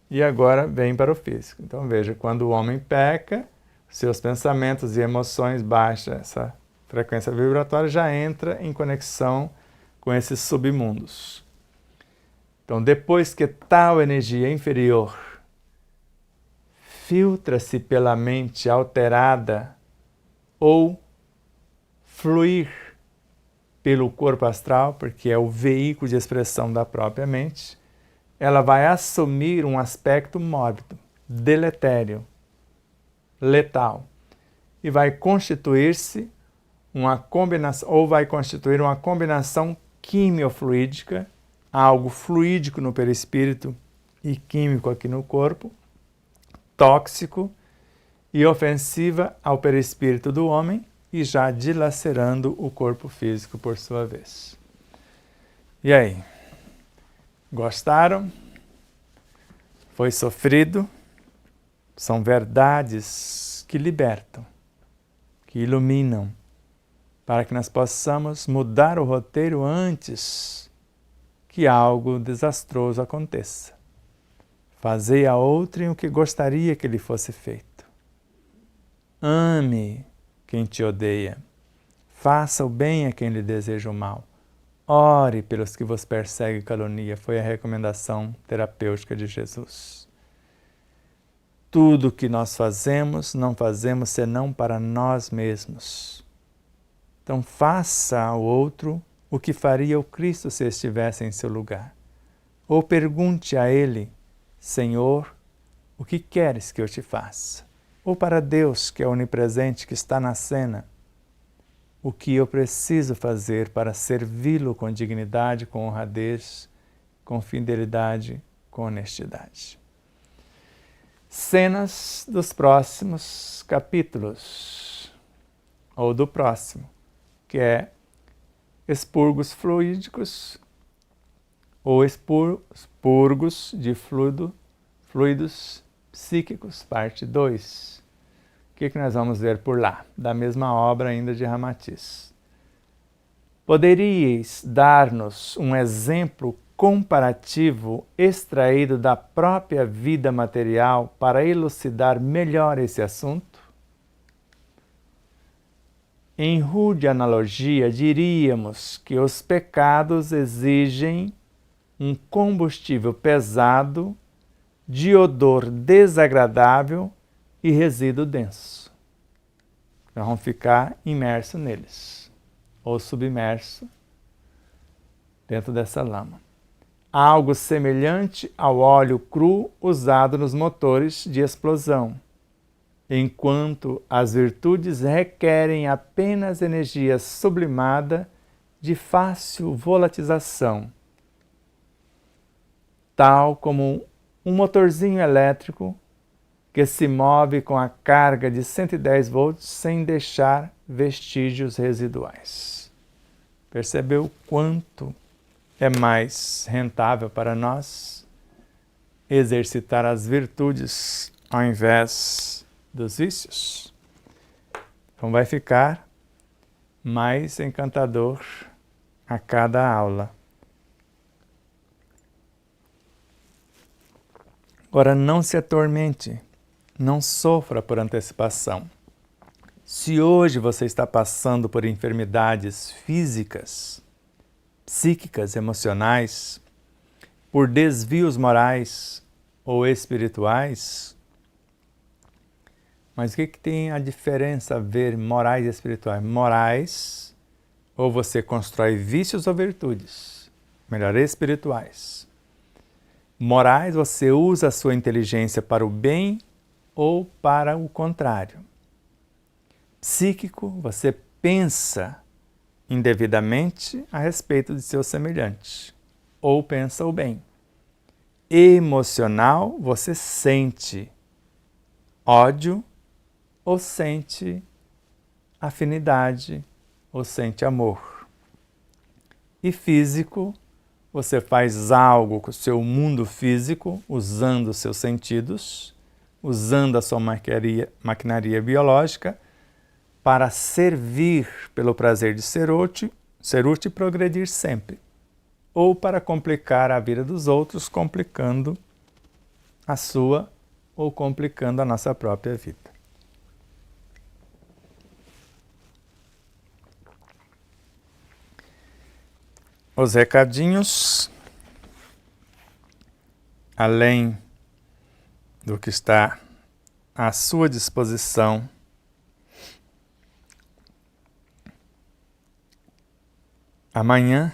e agora vem para o físico. Então veja, quando o homem peca, seus pensamentos e emoções baixam essa frequência vibratória, já entra em conexão com esses submundos. Então, depois que tal energia inferior filtra-se pela mente alterada ou fluir pelo corpo astral, porque é o veículo de expressão da própria mente, ela vai assumir um aspecto mórbido, deletério, letal, e vai constituir-se uma combinação, ou vai constituir uma combinação quimiofluídica, algo fluídico no perispírito e químico aqui no corpo, tóxico e ofensiva ao perispírito do homem e já dilacerando o corpo físico por sua vez. E aí? Gostaram? Foi sofrido? São verdades que libertam, que iluminam, para que nós possamos mudar o roteiro antes que algo desastroso aconteça. Fazei a outrem o que gostaria que lhe fosse feito. Ame quem te odeia. Faça o bem a quem lhe deseja o mal. Ore pelos que vos perseguem e caluniam, foi a recomendação terapêutica de Jesus. Tudo o que nós fazemos, não fazemos senão para nós mesmos. Então faça ao outro o que faria o Cristo se estivesse em seu lugar. Ou pergunte a Ele, Senhor, o que queres que eu te faça? Ou para Deus, que é onipresente, que está na cena, o que eu preciso fazer para servi-lo com dignidade, com honradez, com fidelidade, com honestidade. Cenas dos próximos capítulos, ou do próximo, que é expurgos fluídicos, ou expurgos de fluidos psíquicos, parte 2. O que nós vamos ver por lá? Da mesma obra ainda de Ramatiz. Poderíeis dar-nos um exemplo comparativo extraído da própria vida material para elucidar melhor esse assunto? Em rude analogia, diríamos que os pecados exigem um combustível pesado, de odor desagradável e resíduo denso. Nós vamos ficar imersos neles, ou submerso dentro dessa lama. Algo semelhante ao óleo cru usado nos motores de explosão, enquanto as virtudes requerem apenas energia sublimada de fácil volatização, tal como um motorzinho elétrico que se move com a carga de 110 volts sem deixar vestígios residuais. Percebeu quanto é mais rentável para nós exercitar as virtudes ao invés dos vícios? Então vai ficar mais encantador a cada aula. Agora não se atormente. Não sofra por antecipação. Se hoje você está passando por enfermidades físicas, psíquicas, emocionais, por desvios morais ou espirituais, mas o que tem a diferença a ver morais e espirituais? Morais, ou você constrói vícios ou virtudes, melhor, espirituais. Morais, você usa a sua inteligência para o bem ou para o contrário. Psíquico, você pensa indevidamente a respeito de seu semelhante, ou pensa o bem. Emocional, você sente ódio ou sente afinidade ou sente amor. E físico, você faz algo com o seu mundo físico, usando os seus sentidos, usando a sua maquinaria biológica, para servir pelo prazer de ser útil e progredir sempre. Ou para complicar a vida dos outros, complicando a sua ou complicando a nossa própria vida. Os recadinhos, além do que está à sua disposição, amanhã,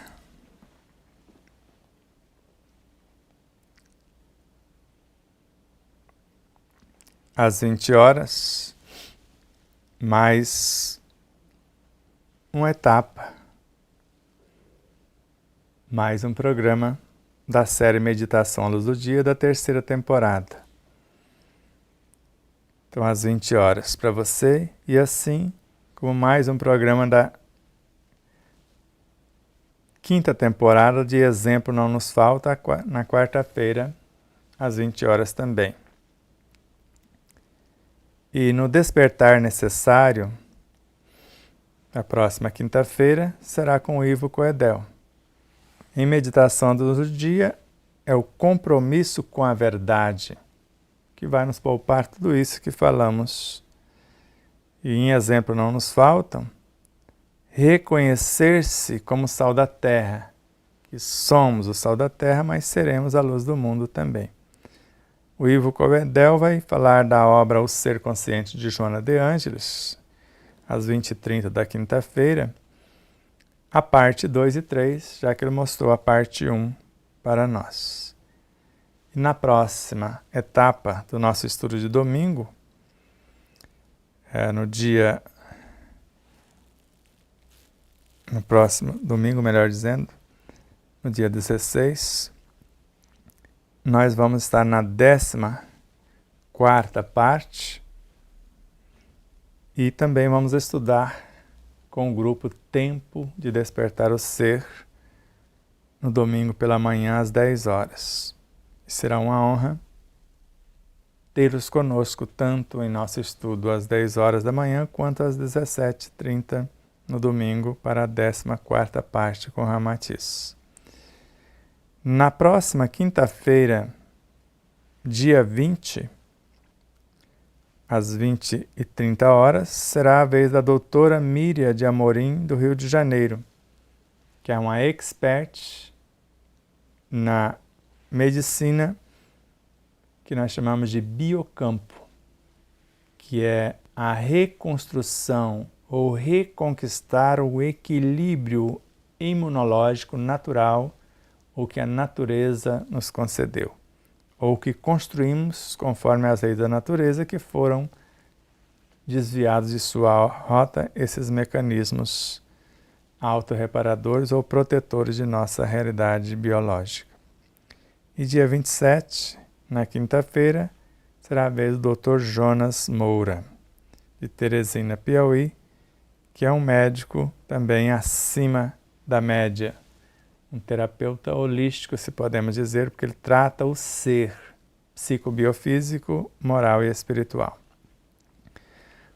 às 20 horas, mais uma etapa, mais um programa da série Meditação à Luz do Dia da 3ª temporada. Então, às 20 horas para você, e assim como mais um programa da 5ª temporada de Exemplo Não Nos Falta, na quarta-feira, às 20 horas também. E no Despertar Necessário, a próxima quinta-feira, será com o Ivo Coedel. Em Meditação do Dia, é o compromisso com a verdade, que vai nos poupar tudo isso que falamos. E em Exemplo Não Nos Faltam, reconhecer-se como sal da terra, que somos o sal da terra, mas seremos a luz do mundo também. O Ivo Coedel vai falar da obra O Ser Consciente de Joana de Ângeles, às 20h30 da quinta-feira, a parte 2 e 3, já que ele mostrou a parte 1 para nós. E na próxima etapa do nosso estudo de domingo, no dia no próximo domingo, melhor dizendo, no dia 16, nós vamos estar na 14ª parte e também vamos estudar com o grupo Tempo de Despertar o Ser no domingo pela manhã às 10 horas. E será uma honra tê-los conosco tanto em nosso estudo às 10 horas da manhã quanto às 17h30 no domingo para a 14ª parte com Ramatiz. Na próxima quinta-feira, dia 20, às 20h30, será a vez da doutora Miriam de Amorim, do Rio de Janeiro, que é uma expert na medicina que nós chamamos de biocampo, que é a reconstrução ou reconquistar o equilíbrio imunológico natural, ou que a natureza nos concedeu, ou que construímos conforme as leis da natureza que foram desviados de sua rota esses mecanismos autorreparadores ou protetores de nossa realidade biológica. E dia 27, na quinta-feira, será a vez do Dr. Jonas Moura, de Teresina, Piauí, que é um médico também acima da média, um terapeuta holístico, se podemos dizer, porque ele trata o ser psicobiofísico, moral e espiritual.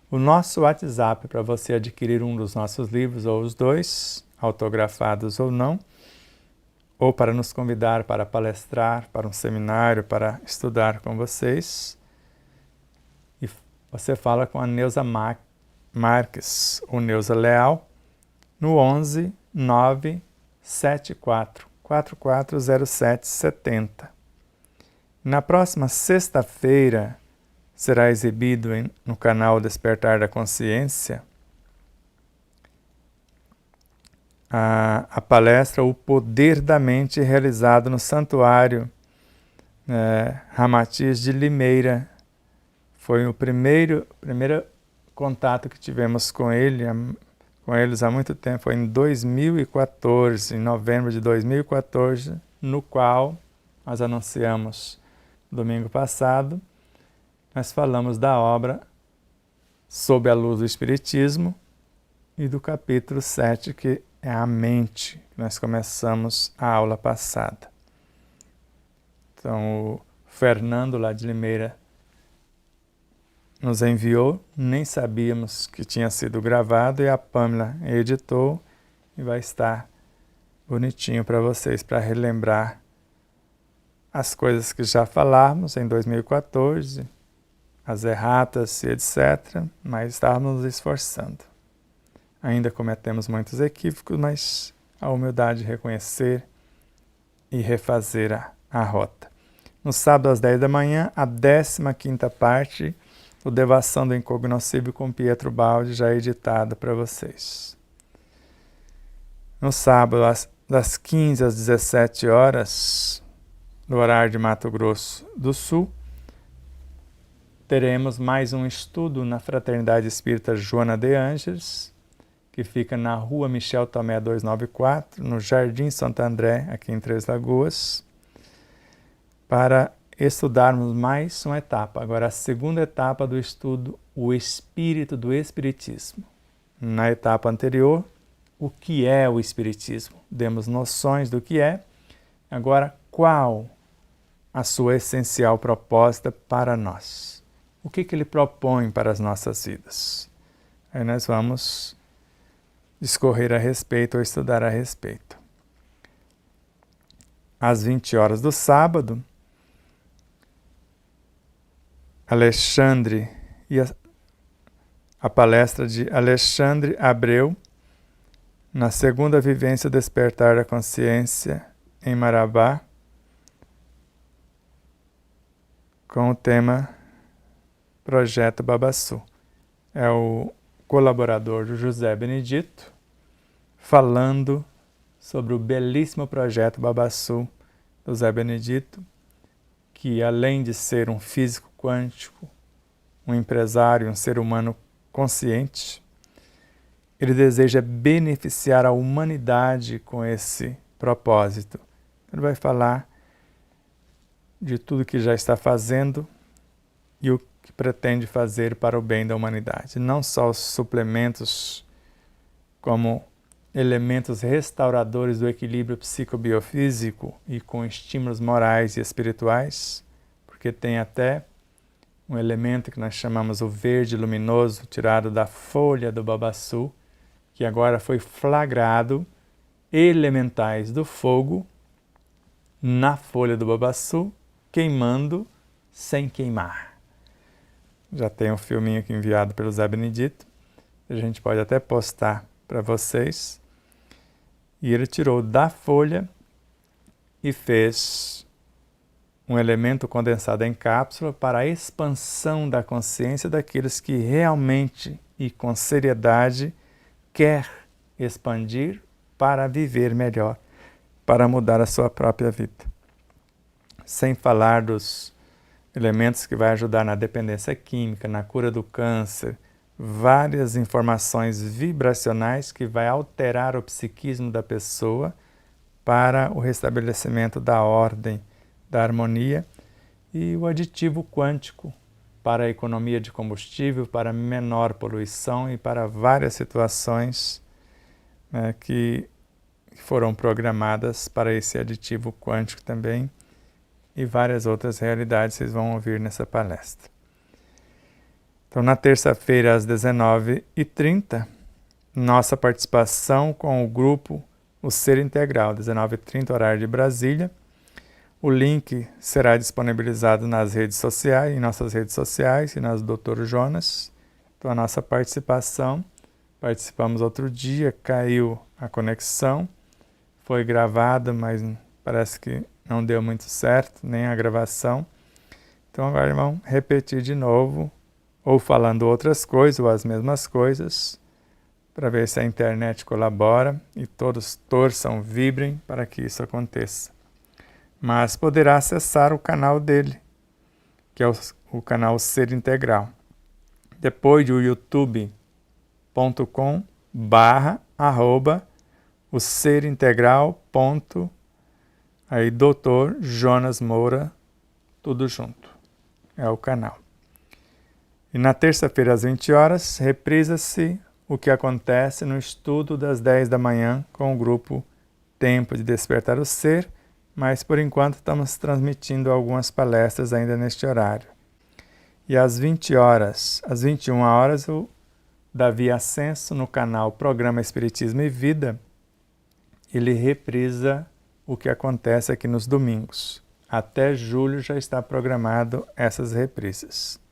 O nosso WhatsApp para você adquirir um dos nossos livros, ou os dois, autografados ou não, ou para nos convidar para palestrar, para um seminário, para estudar com vocês. E você fala com a Neuza Marques ou Neuza Leal no 11 974 440770. Na próxima sexta-feira será exibido no canal Despertar da Consciência a palestra O Poder da Mente, realizado no Santuário Ramatiz de Limeira. Foi o primeiro contato que tivemos com eles há muito tempo, foi em 2014, em novembro de 2014, no qual nós anunciamos domingo passado. Nós falamos da obra Sob a Luz do Espiritismo e do capítulo 7, que é a mente, que nós começamos a aula passada. Então, o Fernando, lá de Limeira, nos enviou, nem sabíamos que tinha sido gravado, e a Pâmela editou e vai estar bonitinho para vocês, para relembrar as coisas que já falamos em 2014, as erratas e etc., mas estávamos nos esforçando. Ainda cometemos muitos equívocos, mas a humildade de reconhecer e refazer a rota. No sábado às 10 da manhã, a 15ª parte do Devação do Incognoscível com Pietro Baldi, já editado para vocês. No sábado, das 15 às 17 horas, no horário de Mato Grosso do Sul, teremos mais um estudo na Fraternidade Espírita Joana de Ângeles, que fica na Rua Michel Tomé 294, no Jardim Santo André, aqui em Três Lagoas, para estudarmos mais uma etapa. Agora, a segunda etapa do estudo, o Espírito do Espiritismo. Na etapa anterior, o que é o Espiritismo? Demos noções do que é. Agora, qual a sua essencial proposta para nós? O que ele propõe para as nossas vidas? Aí nós vamos discorrer a respeito ou estudar a respeito. Às 20 horas do sábado, Alexandre e a palestra de Alexandre Abreu, na segunda vivência Despertar da Consciência em Marabá, com o tema Projeto Babassu. É o colaborador do José Benedito, falando sobre o belíssimo projeto Babassu do Zé Benedito, que além de ser um físico quântico, um empresário, um ser humano consciente, ele deseja beneficiar a humanidade com esse propósito. Ele vai falar de tudo que já está fazendo e o que pretende fazer para o bem da humanidade. Não só os suplementos como elementos restauradores do equilíbrio psicobiofísico e com estímulos morais e espirituais, porque tem até um elemento que nós chamamos o verde luminoso, tirado da folha do babaçu, que agora foi flagrado elementais do fogo na folha do babaçu, queimando sem queimar. Já tem um filminho aqui enviado pelo Zé Benedito, a gente pode até postar para vocês. E ele tirou da folha e fez um elemento condensado em cápsula para a expansão da consciência daqueles que realmente e com seriedade quer expandir para viver melhor, para mudar a sua própria vida. Sem falar dos elementos que vai ajudar na dependência química, na cura do câncer, várias informações vibracionais que vai alterar o psiquismo da pessoa para o restabelecimento da ordem, da harmonia, e o aditivo quântico para a economia de combustível, para menor poluição e para várias situações que foram programadas para esse aditivo quântico também, e várias outras realidades vocês vão ouvir nessa palestra. Então, na terça-feira, às 19h30, nossa participação com o grupo O Ser Integral, 19h30, horário de Brasília. O link será disponibilizado nas redes sociais, em nossas redes sociais e nas do Dr. Jonas. Então, a nossa participação, participamos outro dia, caiu a conexão, foi gravada, mas parece que não deu muito certo, nem a gravação. Então, agora vamos repetir de novo, ou falando outras coisas, ou as mesmas coisas, para ver se a internet colabora e todos torçam, vibrem para que isso aconteça. Mas poderá acessar o canal dele, que é o canal Ser Integral. Depois do youtube.com/o serintegral. Aí Dr. Jonas Moura, tudo junto. É o canal. E na terça-feira, às 20 horas, reprisa-se o que acontece no estudo das 10 da manhã com o grupo Tempo de Despertar o Ser, mas por enquanto estamos transmitindo algumas palestras ainda neste horário. E às 20 horas, às 21 horas, o Davi Ascenso, no canal Programa Espiritismo e Vida, ele reprisa o que acontece aqui nos domingos. Até julho já está programado essas reprises.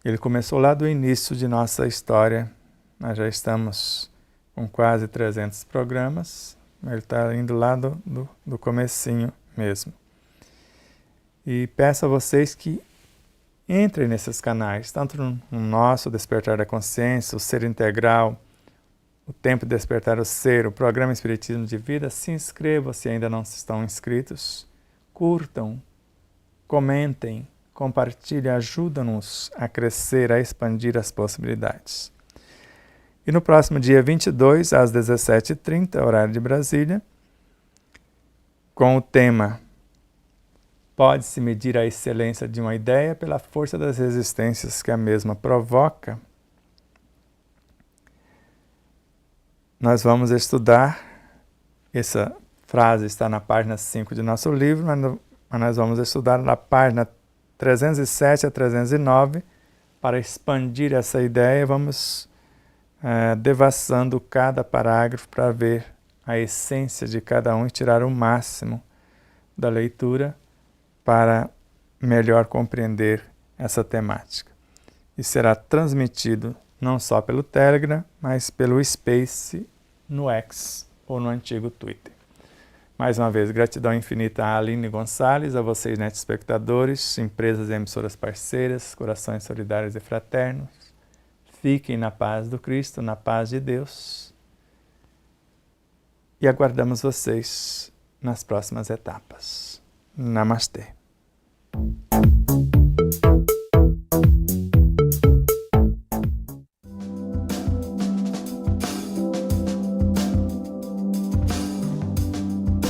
Ele começou lá do início de nossa história. Nós já estamos com quase 300 programas. Ele está indo lá do comecinho mesmo. E peço a vocês que entrem nesses canais, tanto no nosso Despertar da Consciência, o Ser Integral, o Tempo de Despertar o Ser, o Programa Espiritismo de Vida. Se inscrevam se ainda não estão inscritos. Curtam, comentem, compartilhem, ajudam-nos a crescer, a expandir as possibilidades. E no próximo dia 22, às 17h30, horário de Brasília, com o tema Pode-se medir a excelência de uma ideia pela força das resistências que a mesma provoca, nós vamos estudar, essa frase está na página 5 de nosso livro, mas nós vamos estudar na página 307 a 309, para expandir essa ideia, vamos devassando cada parágrafo para ver a essência de cada um e tirar o máximo da leitura para melhor compreender essa temática. E será transmitido não só pelo Telegram, mas pelo Space no X ou no antigo Twitter. Mais uma vez, gratidão infinita a Aline Gonçalves, a vocês, espectadores, empresas e emissoras parceiras, corações solidários e fraternos. Fiquem na paz do Cristo, na paz de Deus. E aguardamos vocês nas próximas etapas. Namastê.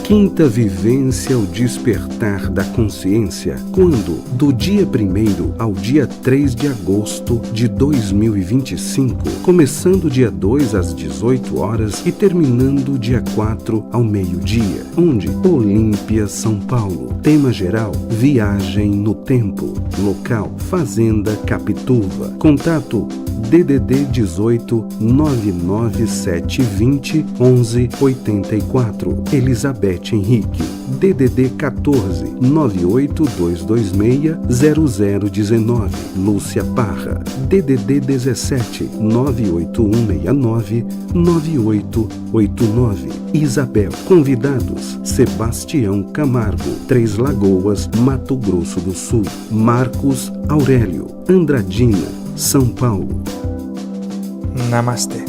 Quinta vivência, o despertar da consciência, quando, do dia 1º ao dia 3 de agosto de 2025, começando dia 2 às 18 horas e terminando dia 4 ao meio-dia, onde Olímpia, São Paulo. Tema geral: Viagem no Tempo. Local: Fazenda Capituva. Contato: DDD 18 99720 1184. Elizabeth Henrique. DDD 14 98226 0019. Lúcia Parra. DDD 17 98169 9889. Isabel. Convidados: Sebastião Camargo, Três Lagoas, Mato Grosso do Sul. Marcos Aurélio, Andradina, São Paulo. Namastê.